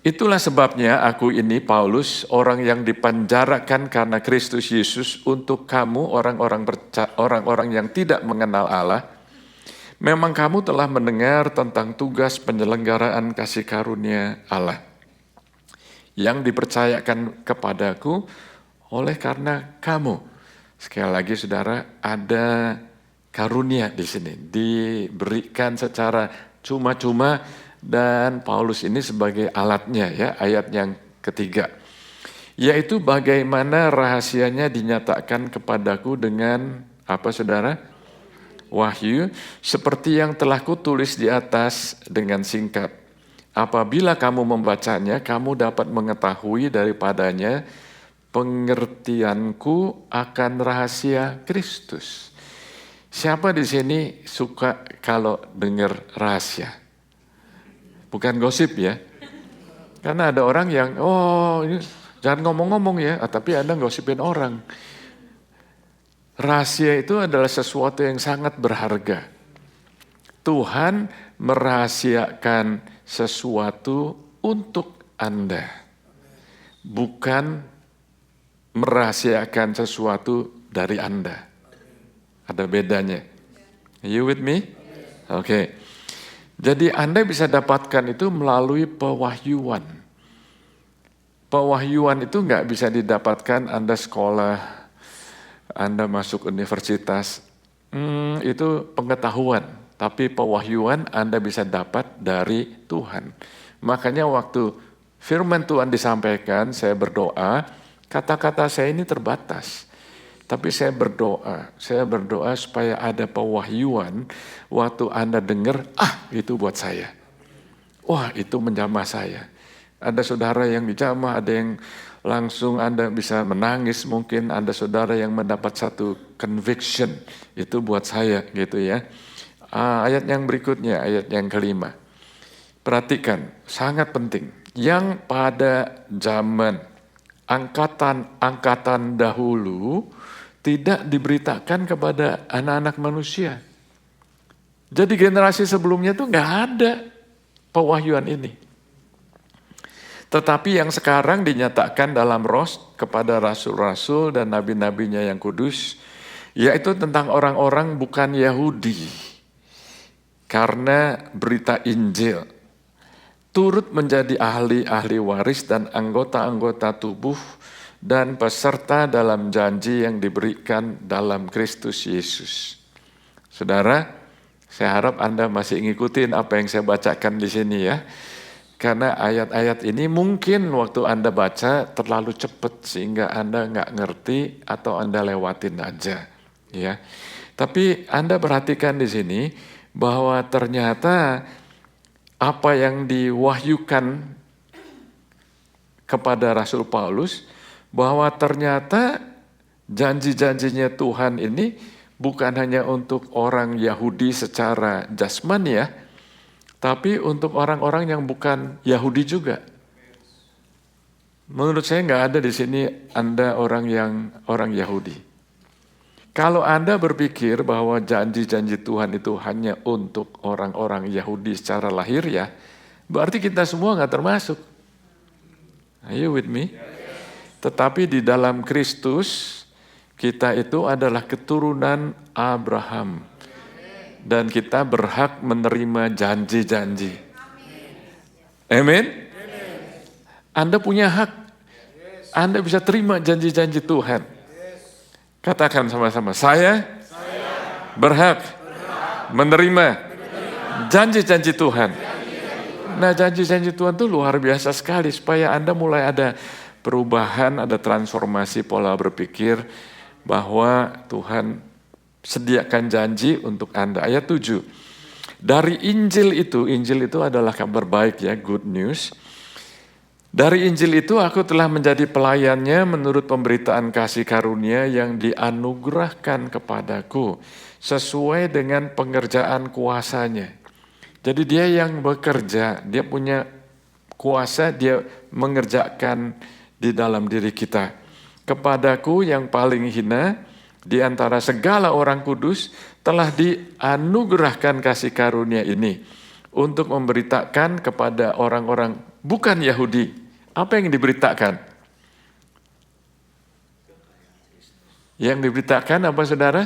Itulah sebabnya aku ini Paulus, orang yang dipenjarakan karena Kristus Yesus untuk kamu orang-orang yang tidak mengenal Allah. Memang kamu telah mendengar tentang tugas penyelenggaraan kasih karunia Allah yang dipercayakan kepadaku oleh karena kamu. Sekali lagi saudara, ada karunia di sini, diberikan secara cuma-cuma dan Paulus ini sebagai alatnya ya, ayat yang ketiga. Yaitu bagaimana rahasianya dinyatakan kepadaku dengan apa saudara? Wahyu, seperti yang telah kutulis di atas dengan singkat. Apabila kamu membacanya, kamu dapat mengetahui daripadanya pengertianku akan rahasia Kristus. Siapa di sini suka kalau dengar rahasia? Bukan gosip ya. Karena ada orang yang, ini jangan ngomong-ngomong ya, tapi Anda gosipin orang. Rahasia itu adalah sesuatu yang sangat berharga. Tuhan merahasiakan sesuatu untuk Anda. Bukan merahasiakan sesuatu dari Anda. Ada bedanya. Are you with me? Oke. Jadi Anda bisa dapatkan itu melalui pewahyuan. Pewahyuan itu nggak bisa didapatkan Anda sekolah, Anda masuk universitas, itu pengetahuan. Tapi pewahyuan Anda bisa dapat dari Tuhan. Makanya waktu firman Tuhan disampaikan, saya berdoa, kata-kata saya ini terbatas. Tapi saya berdoa supaya ada pewahyuan waktu Anda dengar, itu buat saya. Wah, itu menjamah saya. Ada saudara yang dijamah, ada yang langsung Anda bisa menangis, mungkin ada saudara yang mendapat satu conviction, itu buat saya gitu ya. Ayat yang berikutnya, ayat yang kelima. Perhatikan, sangat penting. Yang pada zaman angkatan dahulu tidak diberitakan kepada anak-anak manusia. Jadi generasi sebelumnya tuh nggak ada pewahyuan ini. Tetapi yang sekarang dinyatakan dalam roh kepada rasul-rasul dan nabi-nabinya yang kudus, yaitu tentang orang-orang bukan Yahudi. Karena berita Injil, turut menjadi ahli-ahli waris dan anggota-anggota tubuh dan peserta dalam janji yang diberikan dalam Kristus Yesus. Saudara, saya harap Anda masih ngikutin apa yang saya bacakan di sini ya. Karena ayat-ayat ini mungkin waktu Anda baca terlalu cepat sehingga Anda nggak ngerti atau Anda lewatin aja, ya. Tapi Anda perhatikan di sini bahwa ternyata apa yang diwahyukan kepada Rasul Paulus, bahwa ternyata janji-janjinya Tuhan ini bukan hanya untuk orang Yahudi secara jasmani ya, tapi untuk orang-orang yang bukan Yahudi juga. Menurut saya nggak ada di sini Anda orang Yahudi. Kalau Anda berpikir bahwa janji-janji Tuhan itu hanya untuk orang-orang Yahudi secara lahir ya, berarti kita semua nggak termasuk. Are you with me? Tetapi di dalam Kristus kita itu adalah keturunan Abraham. Dan kita berhak menerima janji-janji. Amin. Anda punya hak. Anda bisa terima janji-janji Tuhan. Katakan sama-sama, saya berhak menerima janji-janji Tuhan. Nah, janji-janji Tuhan itu luar biasa sekali supaya Anda mulai ada perubahan, ada transformasi pola berpikir bahwa Tuhan sediakan janji untuk Anda. Ayat 7. Dari Injil itu adalah kabar baik ya, good news. Dari Injil itu aku telah menjadi pelayannya menurut pemberitaan kasih karunia yang dianugerahkan kepadaku sesuai dengan pengerjaan kuasanya. Jadi dia yang bekerja, dia punya kuasa, dia mengerjakan di dalam diri kita. Kepadaku yang paling hina di antara segala orang kudus telah dianugerahkan kasih karunia ini untuk memberitakan kepada orang-orang bukan Yahudi. Apa yang diberitakan? Yang diberitakan apa saudara?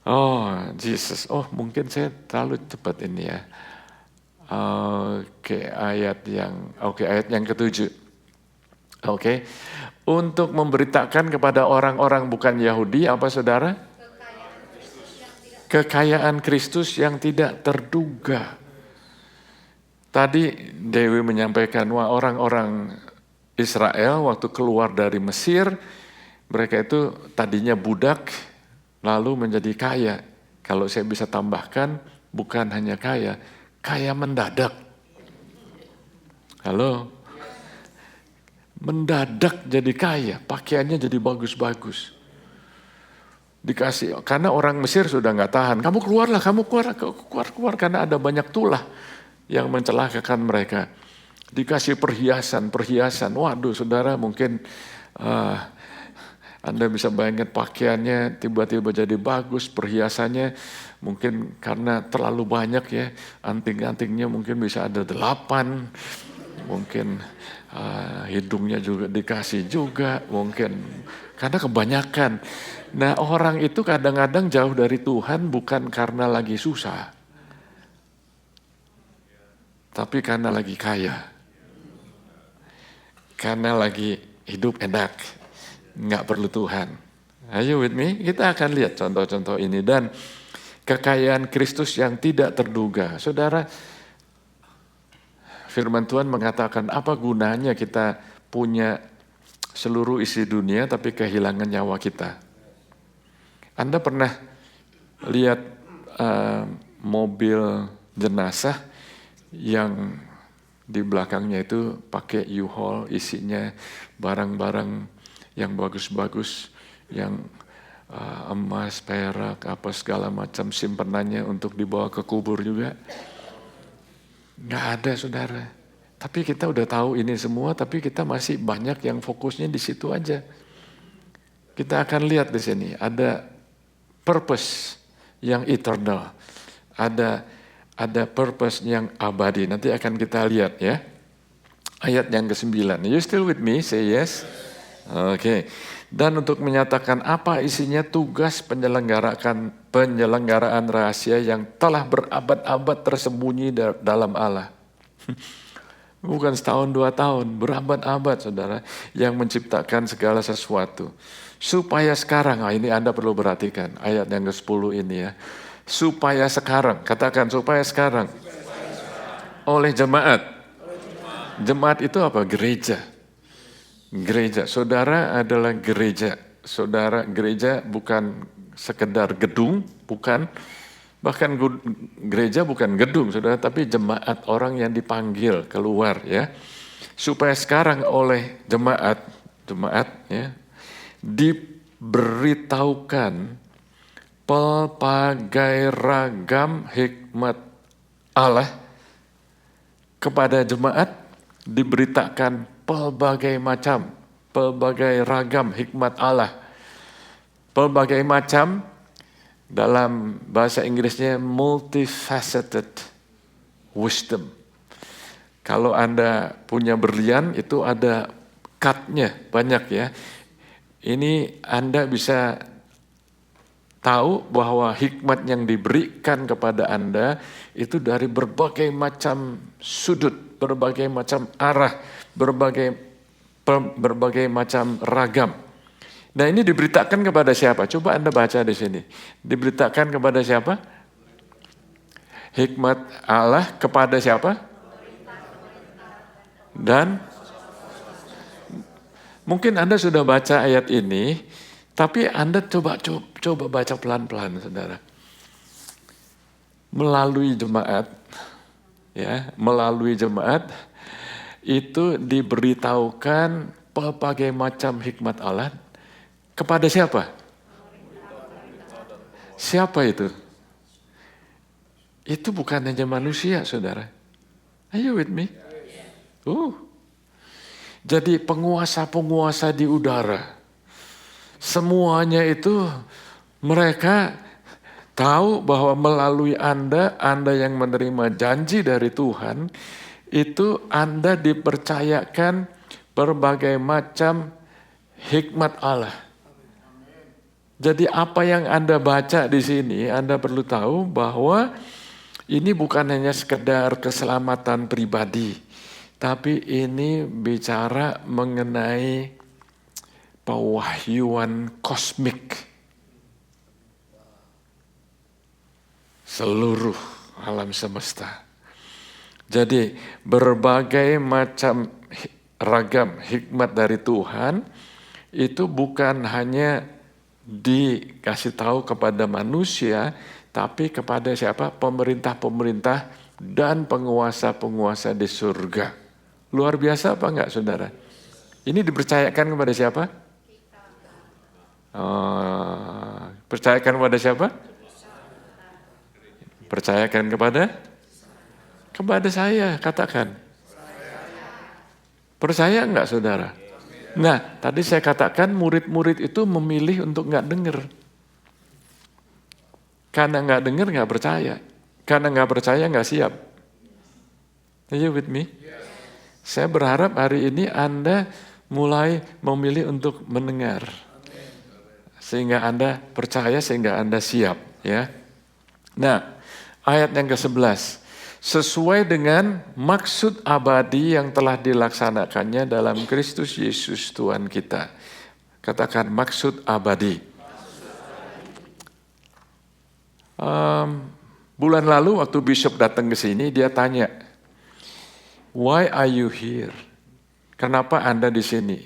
Oh, Jesus. Oh, mungkin saya terlalu cepat ini ya. Ayat yang ke-7. Oke. Untuk memberitakan kepada orang-orang bukan Yahudi apa saudara? Kekayaan Kristus yang tidak terduga. Tadi Dewi menyampaikan bahwa orang-orang Israel waktu keluar dari Mesir, mereka itu tadinya budak, lalu menjadi kaya. Kalau saya bisa tambahkan, bukan hanya kaya, kaya mendadak. Halo? Mendadak jadi kaya, pakaiannya jadi bagus-bagus. Dikasih, karena orang Mesir sudah nggak tahan. Kamu keluar, karena ada banyak tulah yang mencelakakan mereka. Dikasih perhiasan. Waduh, saudara mungkin Anda bisa bayangkan pakaiannya tiba-tiba jadi bagus, perhiasannya mungkin karena terlalu banyak ya, anting-antingnya mungkin bisa ada 8, mungkin hidungnya juga dikasih juga, mungkin karena kebanyakan. Nah orang itu kadang-kadang jauh dari Tuhan bukan karena lagi susah, tapi karena lagi kaya, karena lagi hidup enak, nggak perlu Tuhan. Ayo with me, kita akan lihat contoh-contoh ini. Dan kekayaan Kristus yang tidak terduga. Saudara, firman Tuhan mengatakan apa gunanya kita punya seluruh isi dunia tapi kehilangan nyawa kita. Anda pernah lihat mobil jenazah yang di belakangnya itu pakai U-Haul, isinya barang-barang yang bagus-bagus, yang emas, perak, apa segala macam simpenannya untuk dibawa ke kubur juga. Nggak ada saudara. Tapi kita udah tahu ini semua, tapi kita masih banyak yang fokusnya di situ aja. Kita akan lihat di sini, ada purpose yang eternal. Ada purpose yang abadi. Nanti akan kita lihat ya. Ayat yang ke-9. You still with me? Say yes. Oke. Dan untuk menyatakan apa isinya tugas penyelenggaraan rahasia yang telah berabad-abad tersembunyi dalam Allah. Bukan setahun 2 tahun, berabad-abad saudara, yang menciptakan segala sesuatu. Supaya sekarang, ini Anda perlu perhatikan ayat yang ke-10 ini ya. Supaya sekarang, katakan supaya sekarang. Oleh jemaat. Jemaat itu apa? Gereja. Gereja, saudara adalah gereja. Saudara gereja bukan sekedar gedung, bukan. Bahkan gereja bukan gedung, saudara, tapi jemaat, orang yang dipanggil keluar ya. Supaya sekarang oleh jemaat ya, diberitahukan pelbagai ragam hikmat Allah. Kepada jemaat diberitakan pelbagai ragam hikmat Allah. Pelbagai macam, dalam bahasa Inggrisnya multifaceted wisdom. Kalau Anda punya berlian itu ada cut-nya banyak ya. Ini Anda bisa tahu bahwa hikmat yang diberikan kepada Anda itu dari berbagai macam sudut, berbagai macam arah, berbagai macam ragam. Nah ini diberitakan kepada siapa? Coba Anda baca di sini. Diberitakan kepada siapa? Hikmat Allah kepada siapa? Dan mungkin Anda sudah baca ayat ini, Tapi Anda coba baca pelan-pelan, saudara. Melalui jemaat, itu diberitahukan berbagai macam hikmat Allah kepada siapa? Siapa itu? Itu bukan hanya manusia, saudara. Are you with me? Jadi penguasa-penguasa di udara, semuanya itu mereka tahu bahwa melalui Anda yang menerima janji dari Tuhan, itu Anda dipercayakan berbagai macam hikmat Allah. Jadi apa yang Anda baca di sini, Anda perlu tahu bahwa ini bukan hanya sekedar keselamatan pribadi, tapi ini bicara mengenai pewahyuan kosmik. Seluruh alam semesta. Jadi berbagai macam ragam hikmat dari Tuhan itu bukan hanya dikasih tahu kepada manusia, tapi kepada siapa? Pemerintah-pemerintah dan penguasa-penguasa di surga. Luar biasa apa enggak, saudara? Ini dipercayakan kepada siapa? Percayakan kepada siapa? Percayakan kepada saya, katakan. Percaya enggak, saudara? Nah, tadi saya katakan murid-murid itu memilih untuk enggak dengar. Karena enggak dengar, enggak percaya. Karena enggak percaya, enggak siap. Are you with me? Saya berharap hari ini Anda mulai memilih untuk mendengar. Sehingga Anda percaya, sehingga Anda siap. Ya. Nah, ayat yang ke-11. Sesuai dengan maksud abadi yang telah dilaksanakannya dalam Kristus Yesus Tuhan kita. Katakan maksud abadi. Bulan lalu waktu Bishop datang ke sini, dia tanya, "Why are you here?" Kenapa Anda di sini?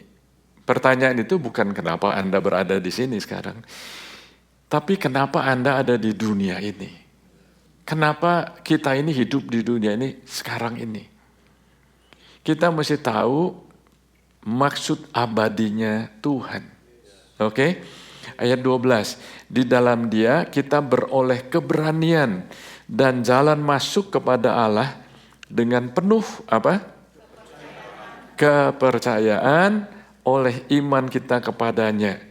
Pertanyaan itu bukan kenapa Anda berada di sini sekarang, tapi kenapa Anda ada di dunia ini? Kenapa kita ini hidup di dunia ini sekarang ini? Kita mesti tahu maksud abadinya Tuhan. Oke? Ayat 12. Di dalam Dia kita beroleh keberanian dan jalan masuk kepada Allah dengan penuh apa? Kepercayaan oleh iman kita kepadanya.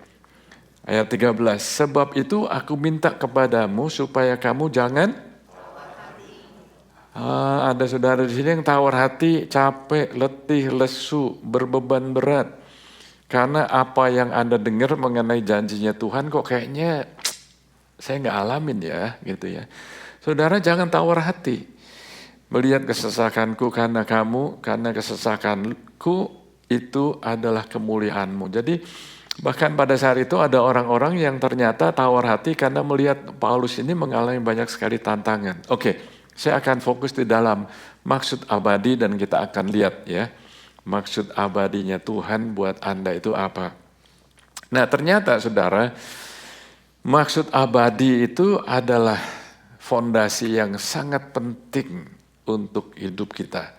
Ayat 13. Sebab itu aku minta kepadamu supaya kamu jangan ada saudara di sini yang tawar hati, capek, letih, lesu, berbeban berat. Karena apa yang Anda dengar mengenai janjinya Tuhan kok kayaknya saya nggak alamin ya, gitu ya. Saudara jangan tawar hati. Melihat kesesakanku karena kamu, karena kesesakanku itu adalah kemuliaanmu. Jadi bahkan pada saat itu ada orang-orang yang ternyata tawar hati karena melihat Paulus ini mengalami banyak sekali tantangan. Oke. Saya akan fokus di dalam maksud abadi dan kita akan lihat ya. Maksud abadinya Tuhan buat Anda itu apa. Nah ternyata saudara, maksud abadi itu adalah fondasi yang sangat penting untuk hidup kita.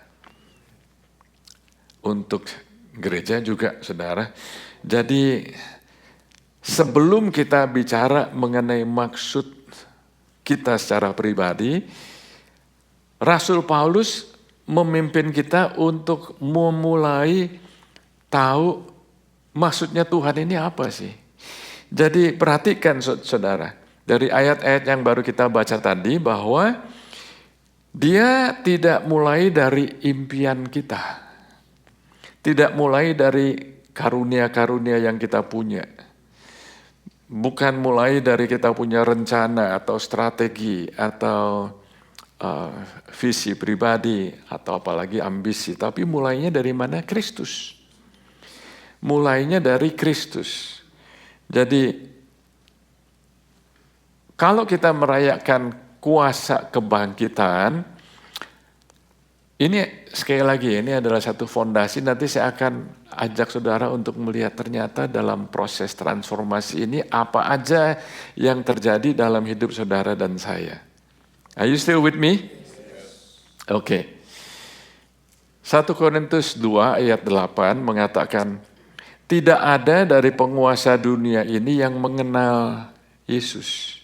Untuk gereja juga saudara. Jadi sebelum kita bicara mengenai maksud kita secara pribadi, Rasul Paulus memimpin kita untuk memulai tahu maksudnya Tuhan ini apa sih. Jadi perhatikan saudara, dari ayat-ayat yang baru kita baca tadi bahwa dia tidak mulai dari impian kita. Tidak mulai dari karunia-karunia yang kita punya. Bukan mulai dari kita punya rencana atau strategi atau visi pribadi atau apalagi ambisi, tapi mulainya dari mana? Kristus. Mulainya dari Kristus. Jadi kalau kita merayakan kuasa kebangkitan, ini sekali lagi ini adalah satu fondasi, nanti saya akan ajak saudara untuk melihat ternyata dalam proses transformasi ini apa aja yang terjadi dalam hidup saudara dan saya. Are you still with me? Oke. 1 Korintus 2 ayat 8 mengatakan, tidak ada dari penguasa dunia ini yang mengenal Yesus.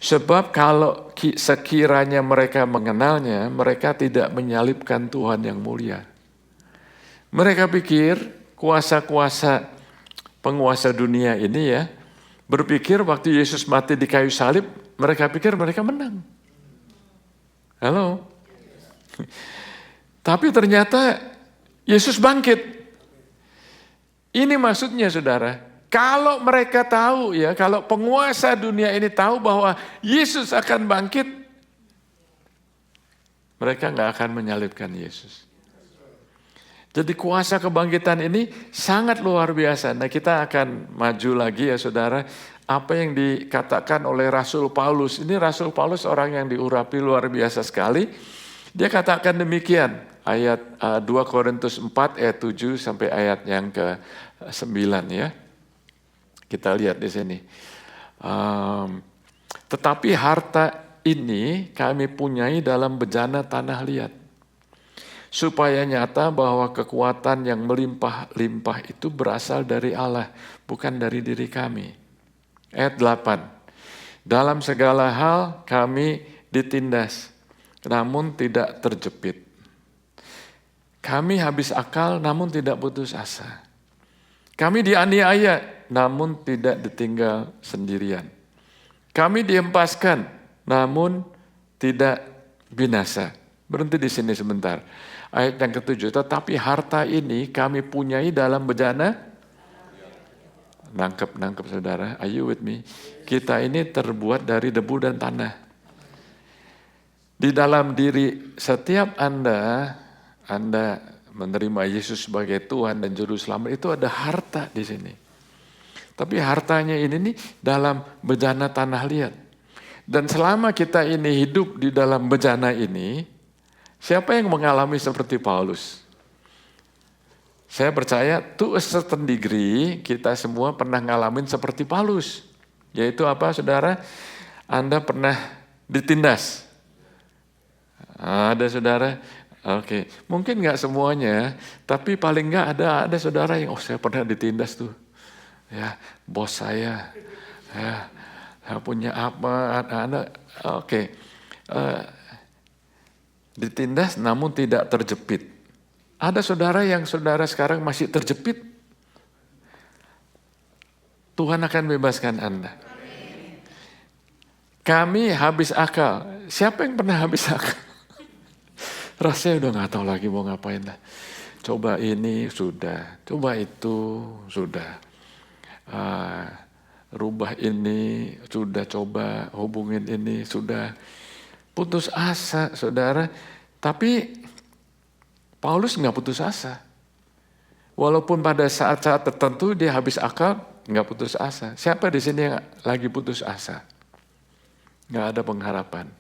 Sebab kalau sekiranya mereka mengenalnya, mereka tidak menyalibkan Tuhan yang mulia. Mereka pikir kuasa-kuasa penguasa dunia ini ya, berpikir waktu Yesus mati di kayu salib, mereka pikir mereka menang. Halo? Tapi ternyata Yesus bangkit. Ini maksudnya saudara, kalau mereka tahu ya, kalau penguasa dunia ini tahu bahwa Yesus akan bangkit, mereka nggak akan menyalibkan Yesus. Jadi kuasa kebangkitan ini sangat luar biasa. Nah kita akan maju lagi ya saudara, apa yang dikatakan oleh Rasul Paulus. Ini Rasul Paulus orang yang diurapi luar biasa sekali. Dia katakan demikian, ayat 2 Korintus 4 ayat 7 sampai ayat yang ke-9 ya. Kita lihat di sini. Tetapi harta ini kami punyai dalam bejana tanah liat, supaya nyata bahwa kekuatan yang melimpah-limpah itu berasal dari Allah, bukan dari diri kami. Ayat 8. Dalam segala hal kami ditindas, namun tidak terjepit. Kami habis akal, namun tidak putus asa. Kami dianiaya, namun tidak ditinggal sendirian. Kami dihempaskan, namun tidak binasa. Berhenti di sini sebentar. Ayat yang ke-7, tetapi harta ini kami punyai dalam bejana. Nangkep saudara, are you with me? Kita ini terbuat dari debu dan tanah. Di dalam diri setiap Anda menerima Yesus sebagai Tuhan dan Juru Selamat, itu ada harta di sini. Tapi hartanya ini nih dalam bejana tanah liat. Dan selama kita ini hidup di dalam bejana ini, siapa yang mengalami seperti Paulus? Saya percaya to a certain degree kita semua pernah ngalamin seperti Paulus. Yaitu apa saudara? Anda pernah ditindas. Ada saudara? Oke. Mungkin gak semuanya, tapi paling gak ada saudara yang, saya pernah ditindas tuh. Ya, bos saya. Ya, saya punya apa? Oke. Ditindas namun tidak terjepit. Ada saudara yang saudara sekarang masih terjepit. Tuhan akan bebaskan Anda. Kami habis akal. Siapa yang pernah habis akal? Rasanya udah gak tahu lagi mau ngapain lah. Coba ini sudah, coba itu sudah. Rubah ini sudah, coba hubungin ini sudah. Putus asa saudara. Tapi Paulus nggak putus asa. Walaupun pada saat-saat tertentu dia habis akal, nggak putus asa. Siapa di sini yang lagi putus asa? Nggak ada pengharapan.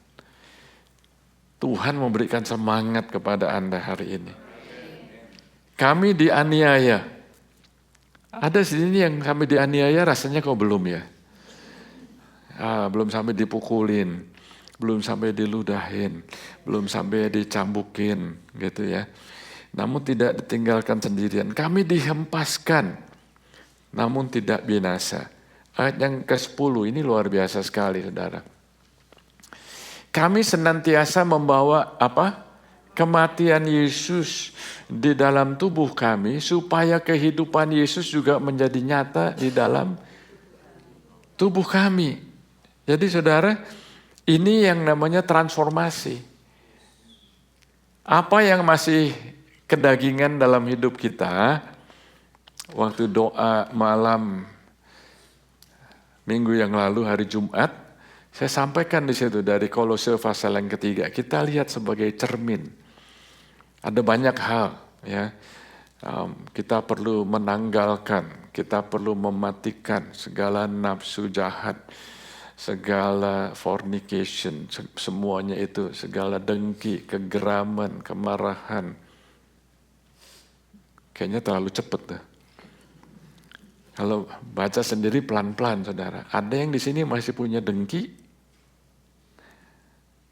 Tuhan memberikan semangat kepada Anda hari ini. Kami dianiaya. Ada di sini yang kami dianiaya rasanya kok belum ya? Belum sampai dipukulin. Belum sampai diludahin, belum sampai dicambukin gitu ya. Namun tidak ditinggalkan sendirian. Kami dihempaskan, namun tidak binasa. Ayat yang ke-10 ini luar biasa sekali saudara. Kami senantiasa membawa kematian Yesus di dalam tubuh kami, supaya kehidupan Yesus juga menjadi nyata di dalam tubuh kami. Jadi saudara, ini yang namanya transformasi. Apa yang masih kedagingan dalam hidup kita, waktu doa malam minggu yang lalu hari Jumat, saya sampaikan di situ dari Kolose pasal yang ketiga. Kita lihat sebagai cermin. Ada banyak hal ya. Kita perlu menanggalkan, kita perlu mematikan segala nafsu jahat, segala fornication, semuanya itu, segala dengki, kegeraman, kemarahan, kayaknya terlalu cepet tuh. Kalau baca sendiri pelan-pelan, saudara. Ada yang di sini masih punya dengki,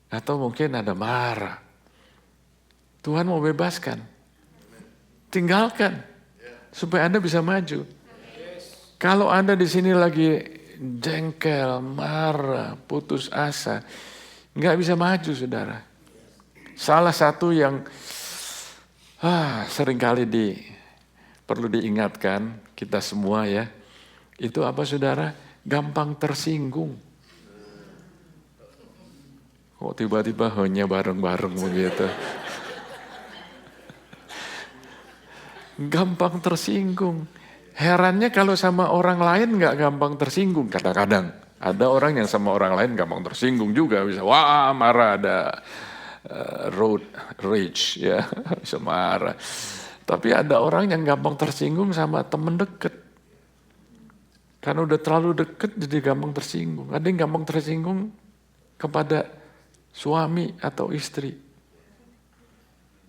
atau mungkin ada marah. Tuhan mau bebaskan. Tinggalkan, supaya Anda bisa maju. Kalau Anda di sini lagi jengkel, marah, putus asa, nggak bisa maju, saudara. Salah satu yang seringkali perlu diingatkan kita semua ya, itu apa, saudara? Gampang tersinggung. Kok tiba-tiba hanya bareng-bareng begitu? Gampang tersinggung. Herannya kalau sama orang lain nggak gampang tersinggung. Kadang-kadang ada orang yang sama orang lain gampang tersinggung juga, bisa marah, ada road rage ya, bisa marah. Tapi ada orang yang gampang tersinggung sama temen deket. Karena udah terlalu deket jadi gampang tersinggung. Ada yang gampang tersinggung kepada suami atau istri.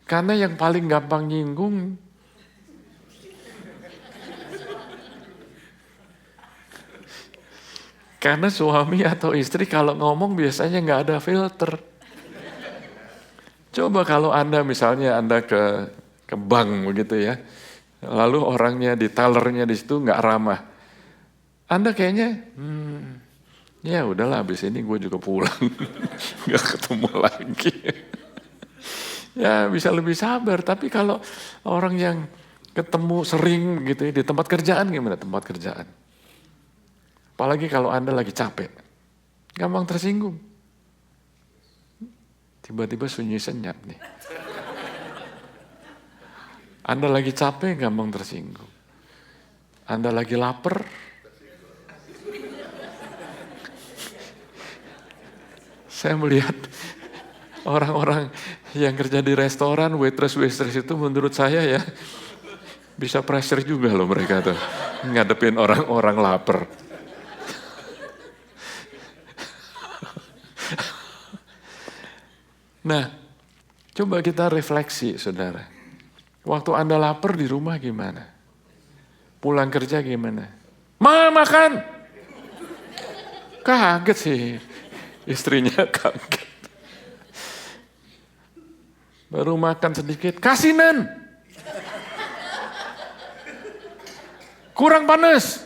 Karena yang paling gampang nyinggung karena suami atau istri kalau ngomong biasanya nggak ada filter. Coba kalau Anda misalnya Anda ke bank begitu ya, lalu orangnya di tellernya di situ nggak ramah, Anda kayaknya, ya udahlah habis ini gue juga pulang, nggak ketemu lagi. Ya bisa lebih sabar, tapi kalau orang yang ketemu sering gitu ya, di tempat kerjaan gimana tempat kerjaan? Apalagi kalau Anda lagi capek, gampang tersinggung. Tiba-tiba sunyi senyap nih. Anda lagi capek, gampang tersinggung. Anda lagi lapar, saya melihat orang-orang yang kerja di restoran, waitress itu menurut saya ya, bisa pressure juga loh mereka tuh, ngadepin orang-orang lapar. Nah, coba kita refleksi, saudara. Waktu Anda lapar di rumah gimana? Pulang kerja gimana? Makan! Kaget sih, istrinya kaget. Baru makan sedikit, kasinan! Kurang panas!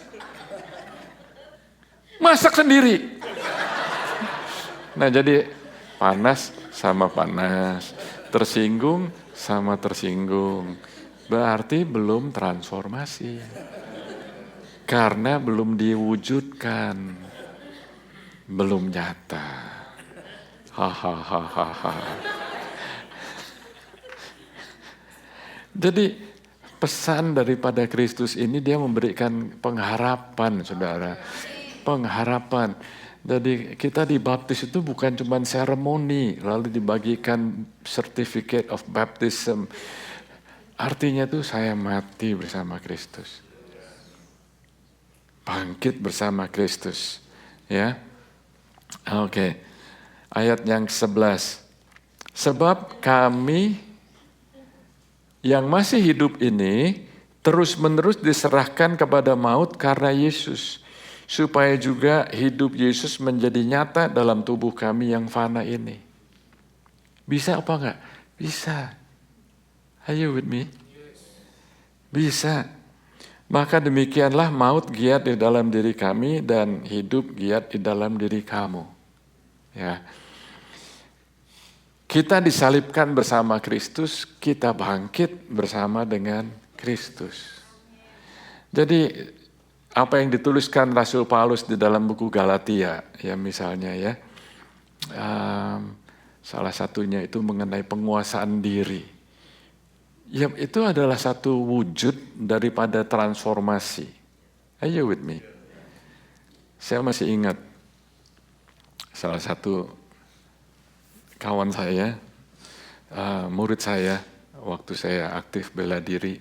Masak sendiri! Nah jadi panas sama panas, tersinggung sama tersinggung. Berarti belum transformasi. Karena belum diwujudkan. Belum nyata. Hahaha. Jadi pesan daripada Kristus ini dia memberikan pengharapan, saudara. Pengharapan. Jadi kita dibaptis itu bukan cuma seremoni, lalu dibagikan certificate of baptism. Artinya itu saya mati bersama Kristus. Bangkit bersama Kristus. Ya. Oke. Ayat yang 11. Sebab kami yang masih hidup ini terus-menerus diserahkan kepada maut karena Yesus. Supaya juga hidup Yesus menjadi nyata dalam tubuh kami yang fana ini. Bisa apa enggak? Bisa. Are you with me? Bisa. Maka demikianlah maut giat di dalam diri kami dan hidup giat di dalam diri kamu. Ya. Kita disalibkan bersama Kristus, kita bangkit bersama dengan Kristus. Jadi apa yang dituliskan Rasul Paulus di dalam buku Galatia, ya misalnya ya, salah satunya itu mengenai penguasaan diri. Ya itu adalah satu wujud daripada transformasi. Are you with me? Saya masih ingat salah satu kawan saya, murid saya, waktu saya aktif bela diri,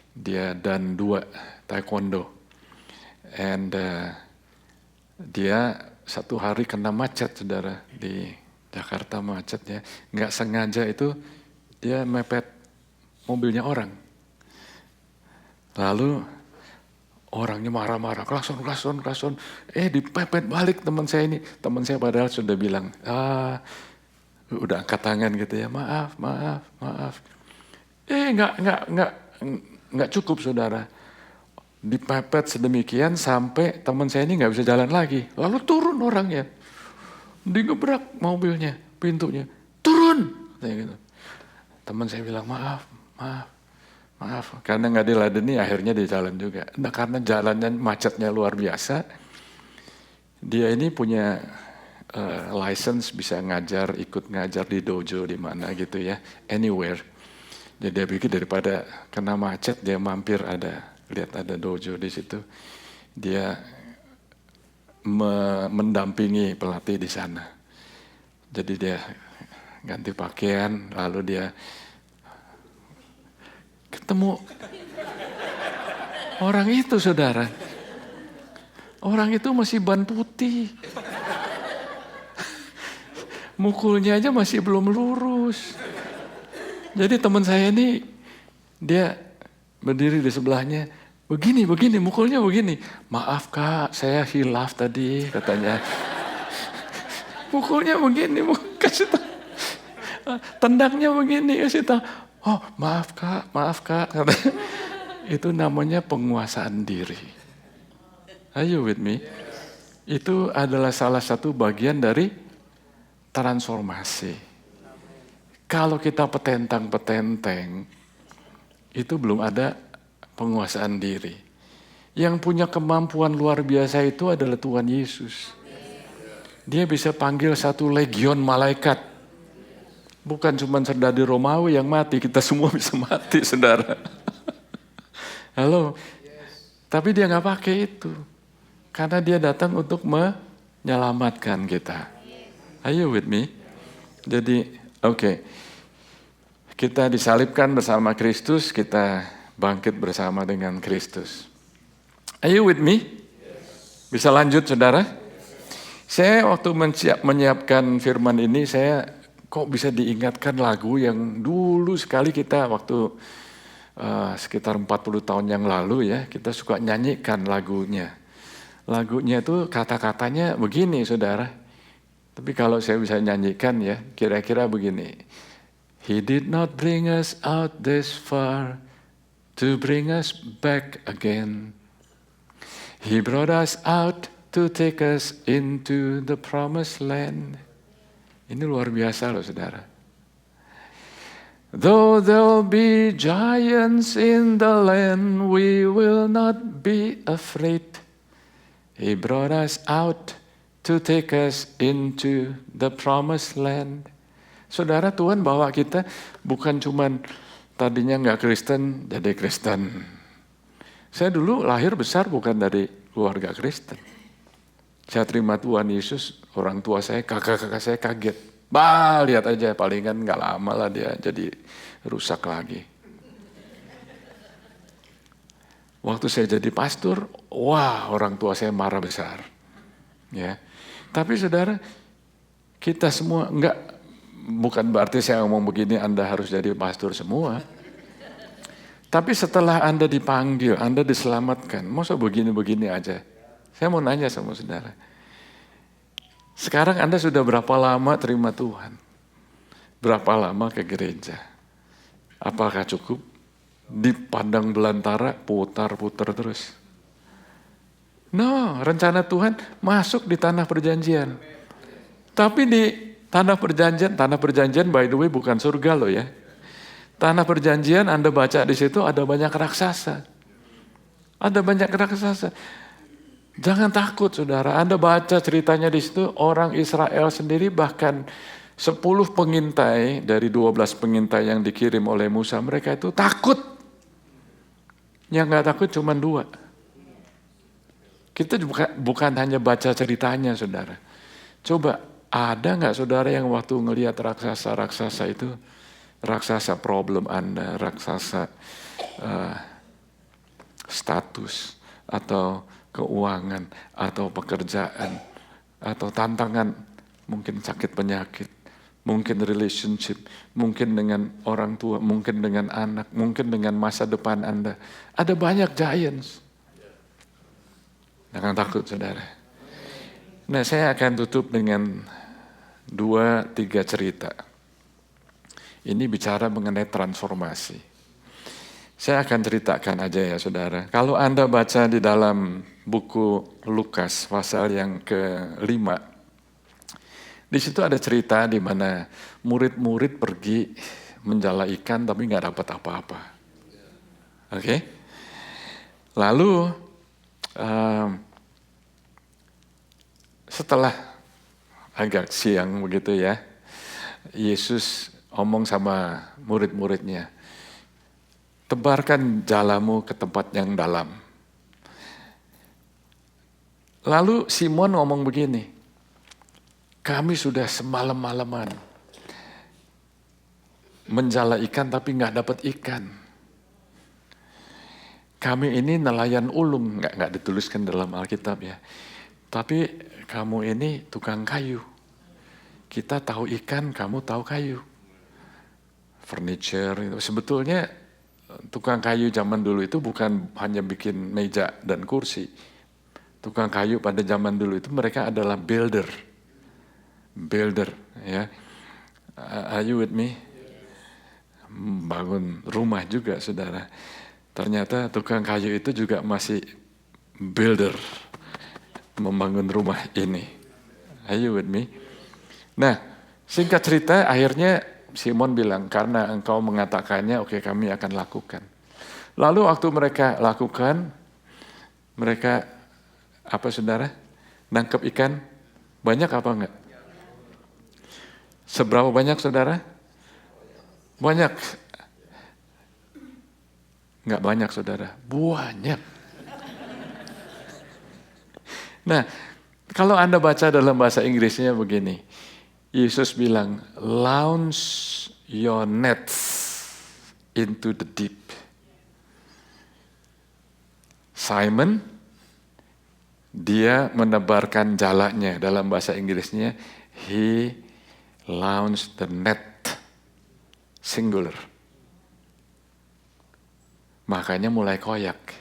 dia dan 2 taekwondo. And dia satu hari kena macet, saudara, di Jakarta macetnya. Nggak sengaja itu dia mepet mobilnya orang. Lalu orangnya marah-marah, klakson. Dipepet balik teman saya ini. Teman saya padahal sudah bilang, udah angkat tangan gitu ya, maaf. Nggak cukup saudara. Dipepet sedemikian sampai teman saya ini nggak bisa jalan lagi. Lalu turun orangnya, digebrak mobilnya, pintunya, turun. Katanya gitu. Teman saya bilang maaf. Karena nggak diladeni akhirnya dia jalan juga. Nah, karena jalannya macetnya luar biasa, dia ini punya license bisa ikut ngajar di dojo di mana gitu ya, anywhere. Jadi dia pikir daripada kena macet dia mampir lihat ada dojo di situ. Dia mendampingi pelatih di sana. Jadi dia ganti pakaian, lalu dia ketemu orang itu saudara. Orang itu masih ban putih. Mukulnya aja masih belum lurus. Jadi teman saya ini, dia berdiri di sebelahnya, begini, mukulnya begini. Maaf kak, saya hilaf tadi katanya. Mukulnya begini, kasih tahu. Tendangnya begini, kasih tahu. Oh maaf kak. Itu namanya penguasaan diri. Are you with me? Itu adalah salah satu bagian dari transformasi. Kalau kita petentang-petenteng, itu belum ada penguasaan diri. Yang punya kemampuan luar biasa itu adalah Tuhan Yesus. Dia bisa panggil satu legion malaikat. Bukan cuma serdadu Romawi yang mati, kita semua bisa mati, saudara. Halo. Tapi dia nggak pakai itu. Karena dia datang untuk menyelamatkan kita. Are you with me? Jadi, oke. Kita disalibkan bersama Kristus, kita bangkit bersama dengan Kristus. Are you with me? Bisa lanjut, saudara? Saya waktu menyiapkan firman ini, saya kok bisa diingatkan lagu yang dulu sekali kita waktu sekitar 40 tahun yang lalu ya, kita suka nyanyikan lagunya. Lagunya itu kata-katanya begini saudara. Tapi kalau saya bisa nyanyikan ya, kira-kira begini. He did not bring us out this far to bring us back again. He brought us out to take us into the promised land. Ini luar biasa loh saudara. Though there'll be giants in the land, we will not be afraid. He brought us out to take us into the promised land. Saudara, Tuhan bawa kita bukan cuman tadinya nggak Kristen jadi Kristen. Saya dulu lahir besar bukan dari keluarga Kristen. Saya terima Tuhan Yesus, orang tua saya, kakak-kakak saya kaget. Lihat aja, palingan gak lama lah dia jadi rusak lagi. Waktu saya jadi pastor, wah orang tua saya marah besar. Ya, tapi saudara, kita semua bukan berarti saya ngomong begini Anda harus jadi pastor semua. Tapi setelah Anda dipanggil, Anda diselamatkan, masa begini-begini aja. Saya mau nanya sama saudara. Sekarang Anda sudah berapa lama terima Tuhan? Berapa lama ke gereja? Apakah cukup? Di padang belantara putar-putar terus? No, rencana Tuhan masuk di tanah perjanjian. Tapi di tanah perjanjian by the way bukan surga loh ya. Tanah perjanjian Anda baca di situ ada banyak raksasa. Ada banyak raksasa. Jangan takut saudara, Anda baca ceritanya di situ, orang Israel sendiri bahkan 10 pengintai dari 12 pengintai yang dikirim oleh Musa, mereka itu takut. Yang gak takut cuma 2. Kita bukan hanya baca ceritanya saudara. Coba, ada gak saudara yang waktu ngelihat raksasa-raksasa itu, raksasa problem Anda, raksasa status, atau keuangan, atau pekerjaan, atau tantangan, mungkin sakit penyakit. mungkin relationship, mungkin dengan orang tua, mungkin dengan anak, mungkin dengan masa depan Anda. Ada banyak giants. Jangan takut, saudara. Nah, saya akan tutup dengan 2-3 cerita. Ini bicara mengenai transformasi. Saya akan ceritakan aja ya, saudara. Kalau Anda baca di dalam buku Lukas pasal yang ke-5, di situ ada cerita di mana murid-murid pergi menjala ikan tapi nggak dapat apa-apa. Oke? Lalu setelah agak siang begitu ya, Yesus omong sama murid-muridnya, tebarkan jalamu ke tempat yang dalam. Lalu Simon ngomong begini, kami sudah semalam-malaman menjala ikan tapi nggak dapat ikan. Kami ini nelayan ulung, nggak dituliskan dalam Alkitab ya. Tapi kamu ini tukang kayu. Kita tahu ikan, kamu tahu kayu. Furniture itu sebetulnya tukang kayu zaman dulu itu bukan hanya bikin meja dan kursi. Tukang kayu pada zaman dulu itu mereka adalah builder, ya. Are you with me? Bangun rumah juga, saudara. Ternyata tukang kayu itu juga masih builder, membangun rumah ini. Are you with me? Nah, singkat cerita, akhirnya Simon bilang, karena engkau mengatakannya, oke, kami akan lakukan. Lalu waktu mereka lakukan, mereka, apa saudara? Nangkep ikan, banyak apa enggak? Seberapa banyak, saudara? Banyak. Enggak banyak, saudara. Banyak. Nah, kalau Anda baca dalam bahasa Inggrisnya begini. Yesus bilang, launch your nets into the deep. Simon, dia menebarkan jalanya. Dalam bahasa Inggrisnya, he launched the net, singular. Makanya mulai koyak.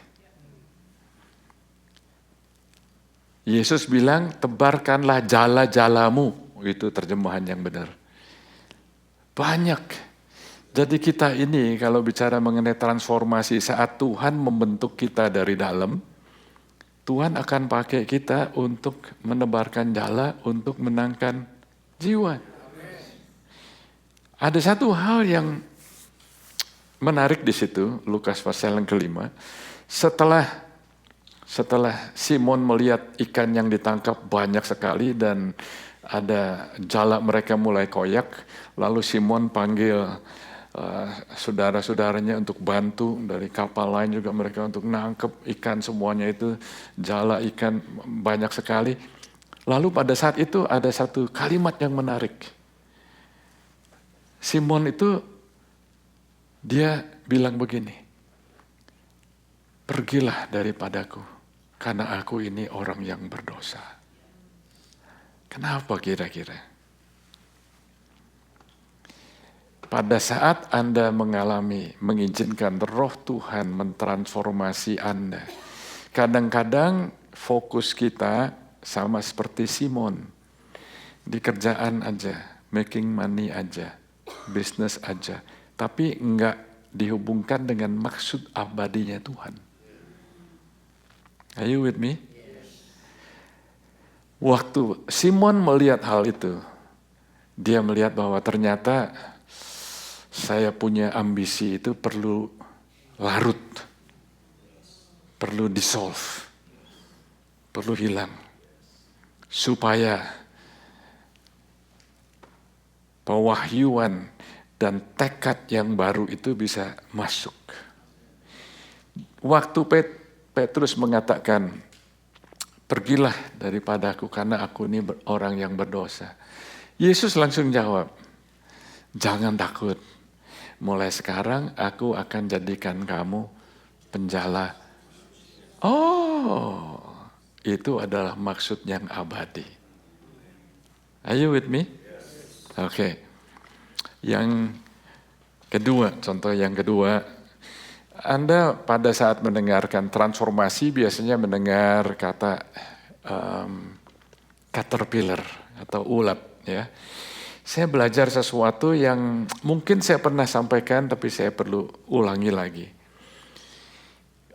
Yesus bilang, tebarkanlah jala-jalamu. Itu terjemahan yang benar. Banyak. Jadi kita ini kalau bicara mengenai transformasi saat Tuhan membentuk kita dari dalam, Tuhan akan pakai kita untuk menebarkan jala, untuk menangkan jiwa. Ada satu hal yang menarik di situ, Lukas pasal yang ke-5. Setelah Simon melihat ikan yang ditangkap banyak sekali dan ada jala mereka mulai koyak, lalu Simon panggil saudara-saudaranya untuk bantu, dari kapal lain juga mereka untuk nangkep ikan, semuanya itu jala ikan banyak sekali. Lalu pada saat itu ada satu kalimat yang menarik. Simon itu dia bilang begini, pergilah daripadaku karena aku ini orang yang berdosa. Kenapa kira-kira? Pada saat Anda mengizinkan Roh Tuhan mentransformasi Anda, kadang-kadang fokus kita sama seperti Simon, di kerjaan aja, making money aja, bisnis aja, tapi enggak dihubungkan dengan maksud abadinya Tuhan. Are you with me? Waktu Simon melihat hal itu, dia melihat bahwa ternyata saya punya ambisi itu perlu larut, perlu dissolve, perlu hilang, supaya pewahyuan dan tekad yang baru itu bisa masuk. Waktu Petrus mengatakan, pergilah daripadaku karena aku ini orang yang berdosa. Yesus langsung jawab, jangan takut. Mulai sekarang aku akan jadikan kamu penjala. Oh, itu adalah maksud yang abadi. Are you with me? Oke. Yang kedua, contoh yang kedua, Anda pada saat mendengarkan transformasi biasanya mendengar kata caterpillar atau ulat, ya. Saya belajar sesuatu yang mungkin saya pernah sampaikan tapi saya perlu ulangi lagi.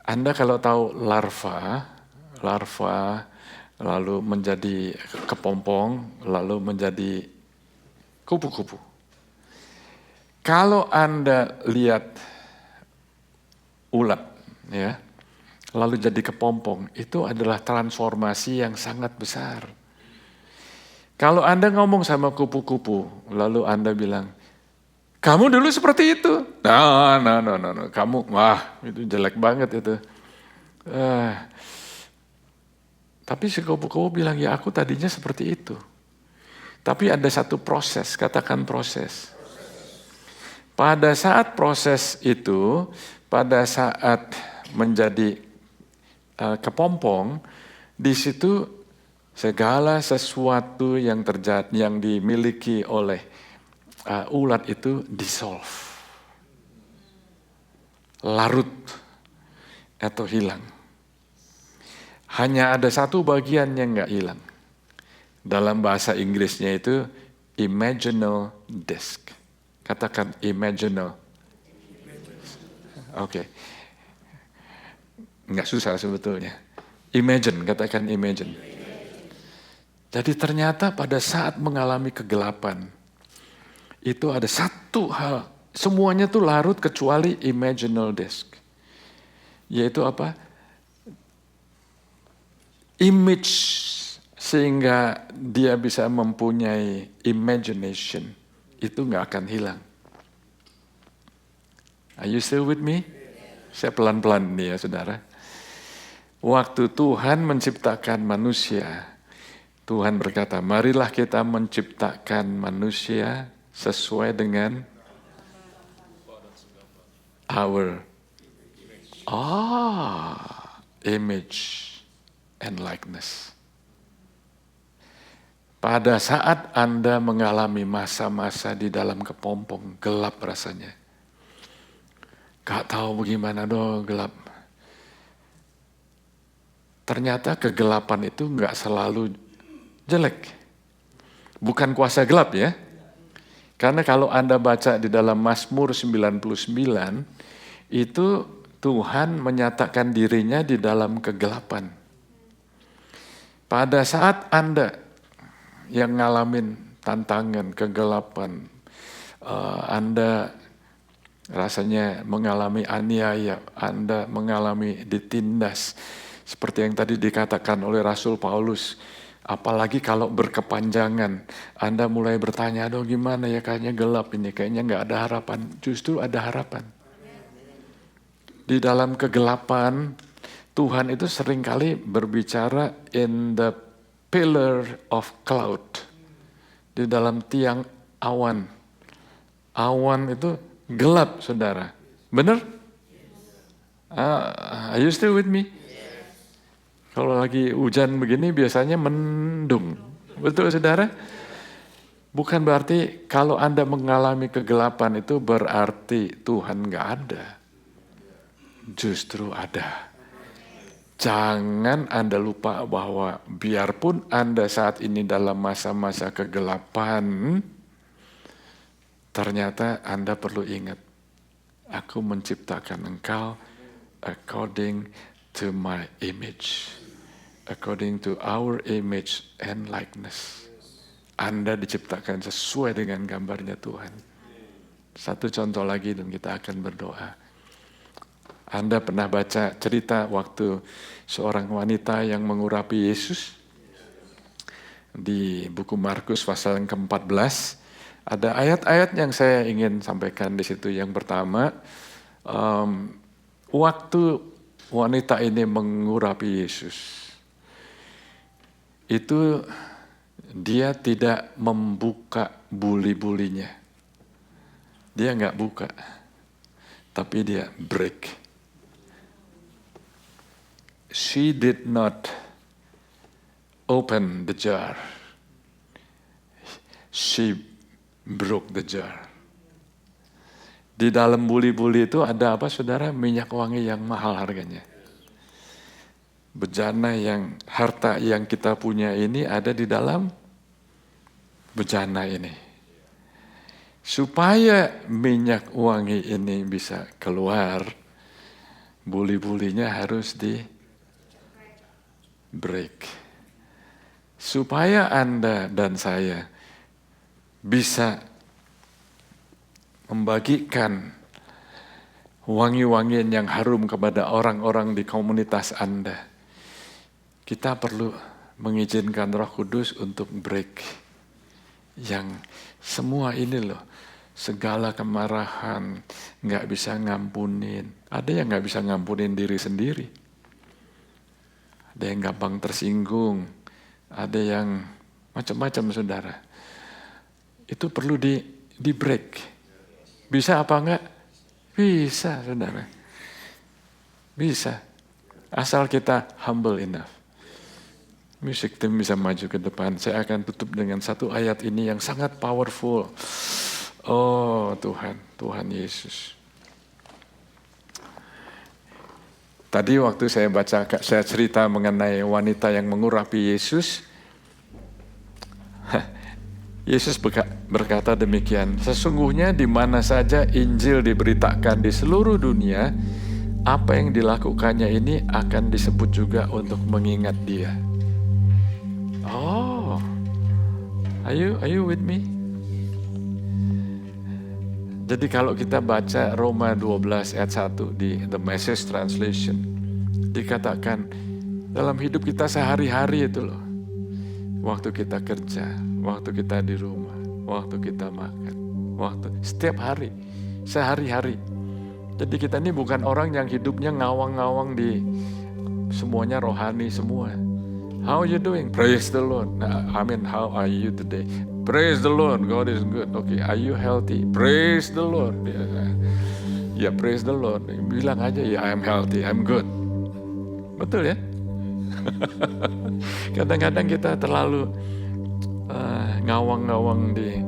Anda kalau tahu larva lalu menjadi kepompong, lalu menjadi kupu-kupu. Kalau Anda lihat ulat, ya, lalu jadi kepompong, itu adalah transformasi yang sangat besar. Kalau Anda ngomong sama kupu-kupu, lalu Anda bilang, kamu dulu seperti itu. No. Kamu, wah, itu jelek banget itu. Tapi si kupu-kupu bilang, ya aku tadinya seperti itu. Tapi ada satu proses, katakan proses. Pada saat proses itu, pada saat menjadi kepompong, di situ segala sesuatu yang terjadi, yang dimiliki oleh ulat itu dissolve, larut atau hilang. Hanya ada satu bagian yang nggak hilang. Dalam bahasa Inggrisnya itu imaginal disk. Katakan imaginal. Oke. Nggak susah sebetulnya. Imagine, katakan imagine. Jadi ternyata pada saat mengalami kegelapan, itu ada satu hal, semuanya tuh larut kecuali imaginal disk. Yaitu apa? Image, sehingga dia bisa mempunyai imagination, itu nggak akan hilang. Are you still with me? Saya pelan-pelan nih ya saudara. Waktu Tuhan menciptakan manusia, Tuhan berkata, marilah kita menciptakan manusia sesuai dengan our image and likeness. Pada saat Anda mengalami masa-masa di dalam kepompong, gelap rasanya. Gak tahu bagaimana dong gelap. Ternyata kegelapan itu gak selalu jelek. Bukan kuasa gelap ya. Karena kalau Anda baca di dalam Mazmur 99, itu Tuhan menyatakan dirinya di dalam kegelapan. Pada saat Anda yang ngalamin tantangan, kegelapan, Anda rasanya mengalami aniaya, Anda mengalami ditindas, seperti yang tadi dikatakan oleh Rasul Paulus. Apalagi kalau berkepanjangan, Anda mulai bertanya, aduh gimana ya, kayaknya gelap ini, kayaknya nggak ada harapan. Justru ada harapan. Di dalam kegelapan, Tuhan itu seringkali berbicara in the pillar of cloud. Di dalam tiang awan. Awan itu gelap, saudara. Benar? Are you still with me? Kalau lagi hujan begini biasanya mendung. Betul saudara? Bukan berarti kalau Anda mengalami kegelapan itu berarti Tuhan nggak ada. Justru ada. Jangan Anda lupa bahwa biarpun Anda saat ini dalam masa-masa kegelapan, ternyata Anda perlu ingat, aku menciptakan engkau according to my image. According to our image and likeness. Anda diciptakan sesuai dengan gambarnya Tuhan. Satu contoh lagi dan kita akan berdoa. Anda pernah baca cerita waktu seorang wanita yang mengurapi Yesus? Di buku Markus pasal yang ke-14, ada ayat-ayat yang saya ingin sampaikan di situ. Yang pertama, waktu wanita ini mengurapi Yesus, itu dia tidak membuka buli-bulinya. Dia nggak buka, tapi dia break. She did not open the jar. She broke the jar. Di dalam buli-buli itu ada apa saudara? Minyak wangi yang mahal harganya. Bejana yang, harta yang kita punya ini ada di dalam bejana ini. Supaya minyak wangi ini bisa keluar, buli-bulinya harus di break. Supaya Anda dan saya bisa membagikan wangi-wangian yang harum kepada orang-orang di komunitas Anda. Kita perlu mengizinkan Roh Kudus untuk break. Yang semua ini loh, segala kemarahan, gak bisa ngampunin. Ada yang gak bisa ngampunin diri sendiri. Ada yang gampang tersinggung. Ada yang macam-macam saudara. Itu perlu di break. Bisa apa enggak? Bisa saudara. Bisa. Asal kita humble enough. Music team bisa maju ke depan. Saya akan tutup dengan satu ayat ini yang sangat powerful. Oh Tuhan, Tuhan Yesus. Tadi waktu saya baca, saya cerita mengenai wanita yang mengurapi Yesus. Yesus berkata demikian, sesungguhnya di mana saja Injil diberitakan di seluruh dunia, apa yang dilakukannya ini akan disebut juga untuk mengingat Dia. Oh, are you with me? Jadi kalau kita baca Roma 12 ayat 1 di The Message Translation, dikatakan dalam hidup kita sehari-hari itu loh. Waktu kita kerja, waktu kita di rumah, waktu kita makan, setiap hari, sehari-hari. Jadi kita ini bukan orang yang hidupnya ngawang-ngawang di semuanya rohani semua. How are you doing? Praise the Lord. I mean, how are you today? Praise the Lord, God is good. Okay, are you healthy? Praise the Lord. Ya, praise the Lord. Bilang aja, ya I'm healthy, I'm good. Betul ya? Kadang-kadang kita terlalu ngawang-ngawang di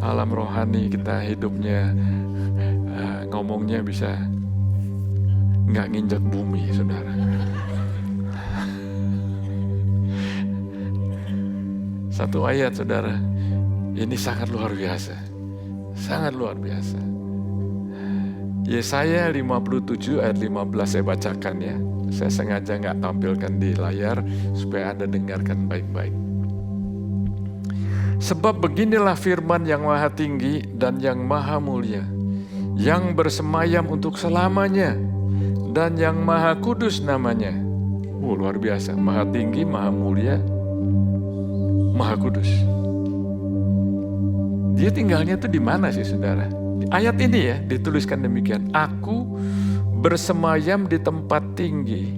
alam rohani, kita hidupnya ngomongnya bisa nggak nginjak bumi, saudara. Satu ayat, saudara, ini sangat luar biasa, sangat luar biasa. Yesaya 57 ayat 15 saya bacakan ya. Saya sengaja nggak tampilkan di layar supaya Anda dengarkan baik-baik. Sebab beginilah firman yang maha tinggi dan yang maha mulia, yang bersemayam untuk selamanya, dan yang maha kudus namanya. Luar biasa, maha tinggi, maha mulia, maha kudus. Dia tinggalnya itu di mana sih saudara? Ayat ini ya dituliskan demikian. Aku bersemayam di tempat tinggi,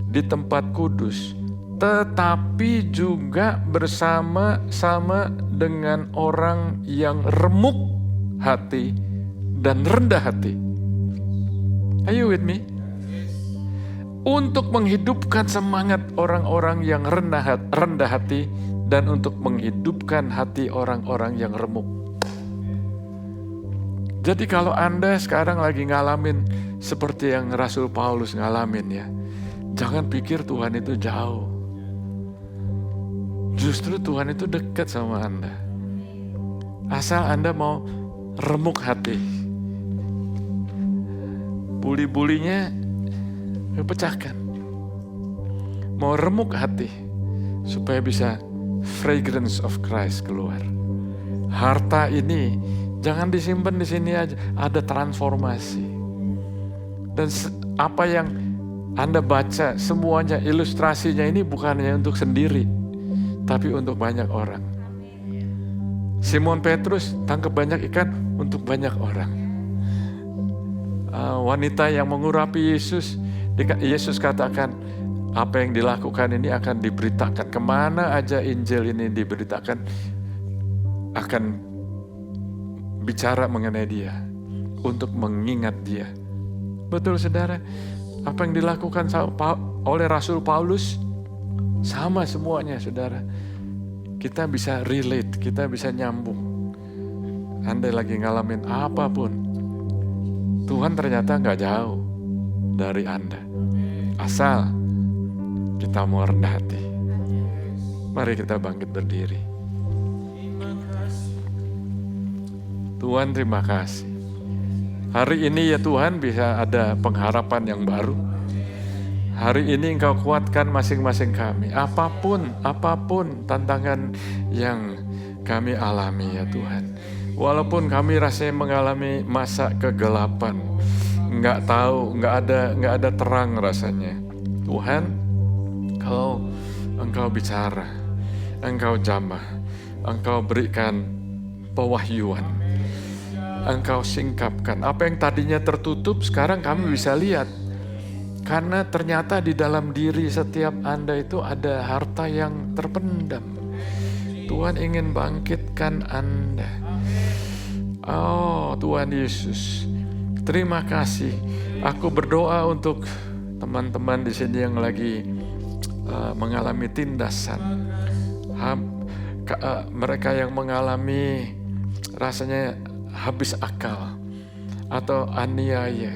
di tempat kudus, tetapi juga bersama-sama dengan orang yang remuk hati dan rendah hati. Are you with me? Untuk menghidupkan semangat orang-orang yang rendah hati dan untuk menghidupkan hati orang-orang yang remuk. Jadi kalau Anda sekarang lagi ngalamin seperti yang Rasul Paulus ngalamin ya, jangan pikir Tuhan itu jauh. Justru Tuhan itu dekat sama Anda. Asal Anda mau remuk hati. Buli-bulinya pecahkan. Mau remuk hati supaya bisa fragrance of Christ keluar. Harta ini jangan disimpan di sini aja, ada transformasi. Dan apa yang Anda baca semuanya ilustrasinya ini bukan hanya untuk sendiri, tapi untuk banyak orang. Simon Petrus tangkap banyak ikan untuk banyak orang. Wanita yang mengurapi Yesus, Yesus katakan apa yang dilakukan ini akan diberitakan. Kemana aja Injil ini diberitakan, akan bicara mengenai dia, untuk mengingat dia. Betul saudara, apa yang dilakukan oleh Rasul Paulus, sama semuanya saudara. Kita bisa relate, kita bisa nyambung. Anda lagi ngalamin apapun, Tuhan ternyata nggak jauh dari Anda. Asal kita mau rendah hati. Mari kita bangkit berdiri. Tuhan, terima kasih. Hari ini ya Tuhan bisa ada pengharapan yang baru. Hari ini Engkau kuatkan masing-masing kami. Apapun tantangan yang kami alami ya Tuhan. Walaupun kami rasanya mengalami masa kegelapan, nggak tahu, nggak ada terang rasanya. Tuhan, kalau Engkau bicara, Engkau jamah, Engkau berikan pewahyuan, Engkau singkapkan. Apa yang tadinya tertutup sekarang kami bisa lihat. Karena ternyata di dalam diri setiap Anda itu ada harta yang terpendam. Tuhan ingin bangkitkan Anda. Oh Tuhan Yesus, terima kasih. Aku berdoa untuk teman-teman di sini yang lagi mengalami tindasan. Mereka yang mengalami rasanya habis akal atau aniaya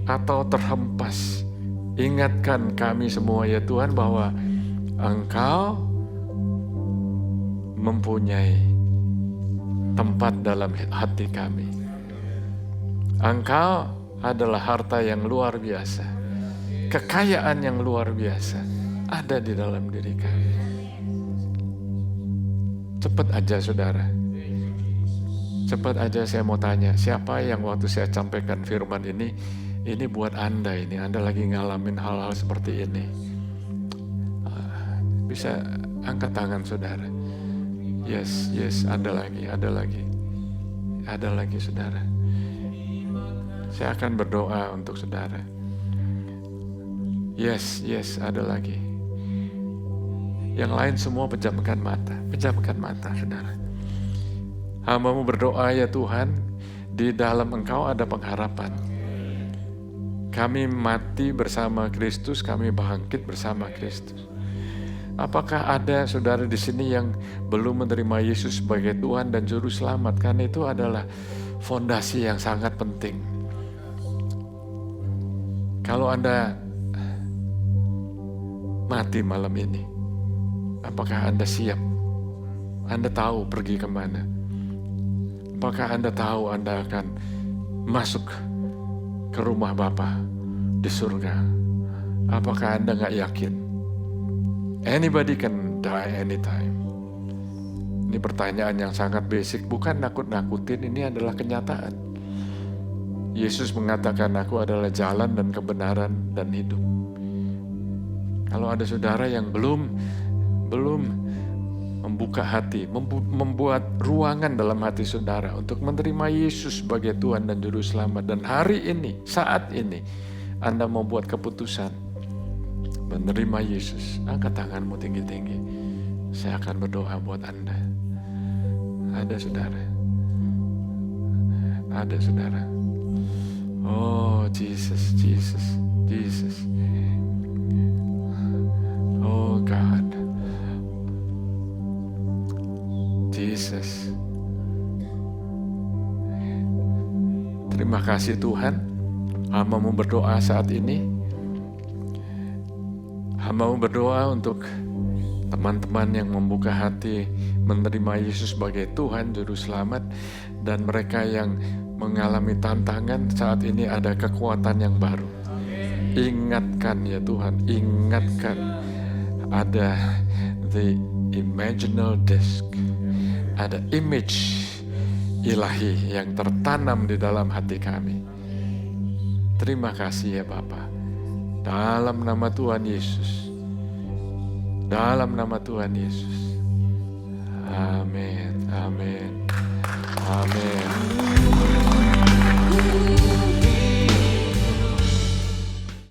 atau terhempas. Ingatkan kami semua ya Tuhan bahwa Engkau mempunyai tempat dalam hati kami. Engkau adalah harta yang luar biasa, kekayaan yang luar biasa ada di dalam diri kami. Cepat aja saudara, cepat aja saya mau tanya, siapa yang waktu saya sampaikan firman ini buat Anda ini, Anda lagi ngalamin hal-hal seperti ini. Bisa angkat tangan saudara. Yes, ada lagi saudara. Saya akan berdoa untuk saudara. Yes, ada lagi. Yang lain semua pejamkan mata saudara. Hamba-Mu berdoa ya Tuhan, di dalam Engkau ada pengharapan. Kami mati bersama Kristus, kami bangkit bersama Kristus. Apakah ada saudara di sini yang belum menerima Yesus sebagai Tuhan dan Juru Selamat? Karena itu adalah fondasi yang sangat penting. Kalau Anda mati malam ini, apakah Anda siap? Anda tahu pergi kemana? Apakah Anda tahu Anda akan masuk ke rumah Bapa di surga? Apakah Anda gak yakin? Anybody can die anytime. Ini pertanyaan yang sangat basic, bukan nakut-nakutin, ini adalah kenyataan. Yesus mengatakan, aku adalah jalan dan kebenaran dan hidup. Kalau ada saudara yang belum membuka hati, membuat ruangan dalam hati saudara untuk menerima Yesus sebagai Tuhan dan Juru Selamat, dan hari ini, saat ini, Anda mau buat keputusan menerima Yesus, angkat tanganmu tinggi-tinggi. Saya akan berdoa buat Anda. Ada saudara. Oh Jesus. Oh God. Jesus. Terima kasih Tuhan. Hamba-Mu berdoa saat ini. Hamba-Mu berdoa untuk teman-teman yang membuka hati menerima Yesus sebagai Tuhan Juru Selamat, dan mereka yang mengalami tantangan saat ini ada kekuatan yang baru. Ingatkan ya Tuhan, ingatkan ada the imaginal disc, ada image ilahi yang tertanam di dalam hati kami. Terima kasih ya Bapa. Dalam nama Tuhan Yesus. Dalam nama Tuhan Yesus. Amin. Amin. Amin.